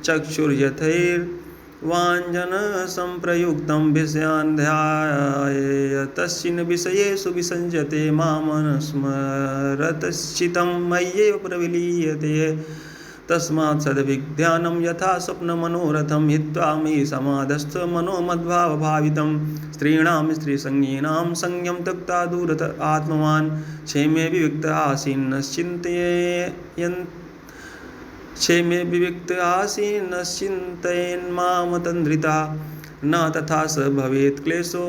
चक्षुर्यथैर्वाञ्जनसंप्रयुक्तं विषयान् ध्यायतस्मिन् विषयेषु विसञ्जते मामनुस्मरतश्चित्तं मय्येव प्रविलीयते तस्मात् सद्विज्ञानं यथा स्वप्नमनोरथं हित्वा मयि समाधस्थ मनोमद्भावभावितं स्त्रीणां स्त्रीसंज्ञानां संज्ञं त्यक्त्वा दूरत आत्मवान् क्षेमे विविक्त आसीन्नश्चिन्तयेन्मामतन्द्रिता न तथा स भवेत् क्लेशो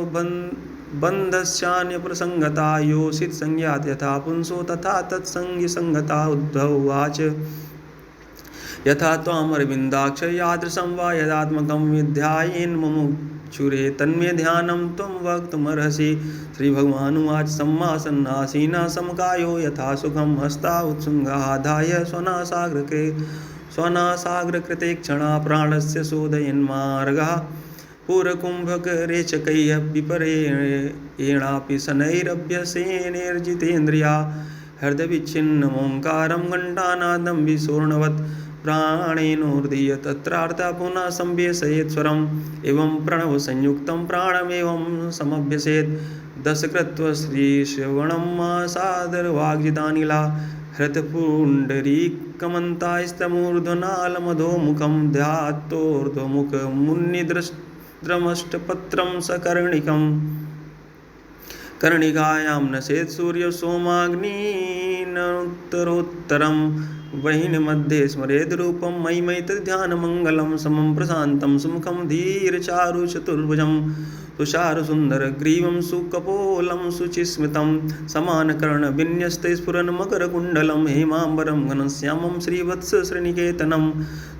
बन्धस्यान्यप्रसङ्गता योषित् संज्ञात् यथा पुंसो तथा तत्संज्ञसङ्गता उद्धवाच यथा त्वामरविन्दाक्ष यादृशं वा यदात्मकं विध्यायेन् मुमुक्षुरे तन्मे ध्यानं त्वं वक्तुमर्हसि श्रीभगवानुवाच सम्मासन्नासीना समकायो यथा सुखं हस्ता उत्सुङ्गाधाय स्वनासाग्रकृते क्षणा प्राणस्य शोधयन्मार्गः पूरकुम्भकरेचकैः विपरेणापि शनैरभ्यसेनेर्जितेन्द्रिया हृदयविच्छिन्नमोङ्कारं घण्टानादं विस्वर्णवत् प्राणेनोर्दीय तत्रार्था पुनः संवेशयेत् एवं प्रणवसंयुक्तं प्राणमेवं समभ्यसेत् दशकृत्वा श्रीश्रवणं मासादरवाग्जितानिला हृतपुण्डरीकमन्तास्तमूर्ध्वनालमधोमुखं ध्यात्तोर्ध्वमुखमुन्निद्रमष्टपत्रं सकर्णिकम् कर्णिकायां नशेत् सूर्यसोमाग्निनोत्तरोत्तरं वह्निमध्ये स्मरेद् रूपं मयि तद्ध्यानमङ्गलं समं प्रशान्तं सुमुखं धीरचारुचतुर्भुजं तुषारसुन्दरग्रीवं सुकपोलं शुचिस्मितं समानकर्णविन्यस्तस्फुरन्मकरकुण्डलं हेमाम्बरं घनश्यामं श्रीवत्सश्रीनिकेतनं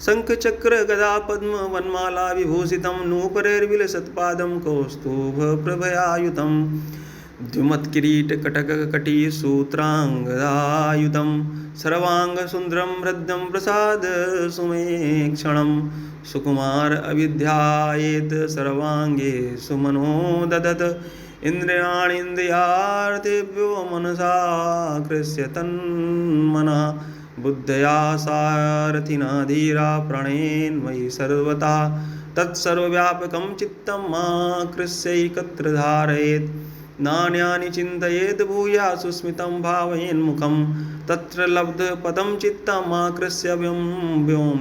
शङ्खचक्रगदापद्मवन्माला विभूषितं नूपुरैर्विलसत्पादं कौस्तुभप्रभयायुतं द्युमत्किरीटकटककटीसूत्राङ्गदायुधं सर्वाङ्गसुन्दरं हृद्यं प्रसादसुमेक्षणं सुकुमार अविध्यायेत् सर्वाङ्गे सुमनो ददत् इन्द्रियाणीन्द्रियार्थेभ्यो मनसा कृष्य तन्मनः बुद्धया सारथिना धीरा प्रणयेन्मयि सर्वथा तत्सर्वव्यापकं चित्तं माकृष्यैकत्र धारयेत् नान्यानि चिन्तयेत् भूया सुस्मितं भावयेन्मुखं तत्र लब्धपदं चित्तम् आकृष्य व्योम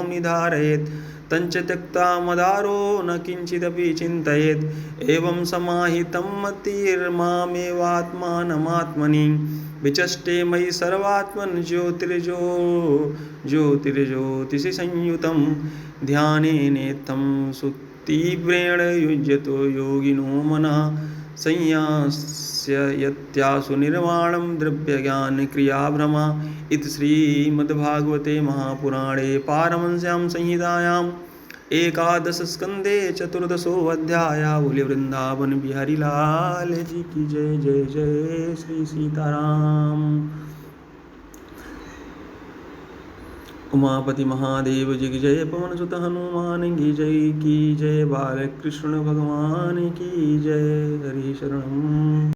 निधारयेत् तञ्च त्यक्ता मदारो न किञ्चिदपि चिन्तयेत् एवं समाहितं मतिर्मामेवात्मानमात्मनि विचष्टे मयि सर्वात्मन् ज्योतिर्ज्योतिषि संयुतं ध्यानेनेत्थं सुतीव्रेण युज्यतो योगिनो मनः संयास्य यत्यासु निर्वाणं द्रव्यज्ञानक्रियाभ्रमा इति श्रीमद्भागवते महापुराणे पारमहंस्यां संहितायाम् एकादशस्कन्धे चतुर्दशोऽध्यायः। बोले वृंदावन बिहारी लाल जी की जय। जय जय श्री सीताराम। उमापति महादेव जी की जय। पवन सुत हनुमान की जय। बालकृष्ण भगवान की जय। हरि शरणम।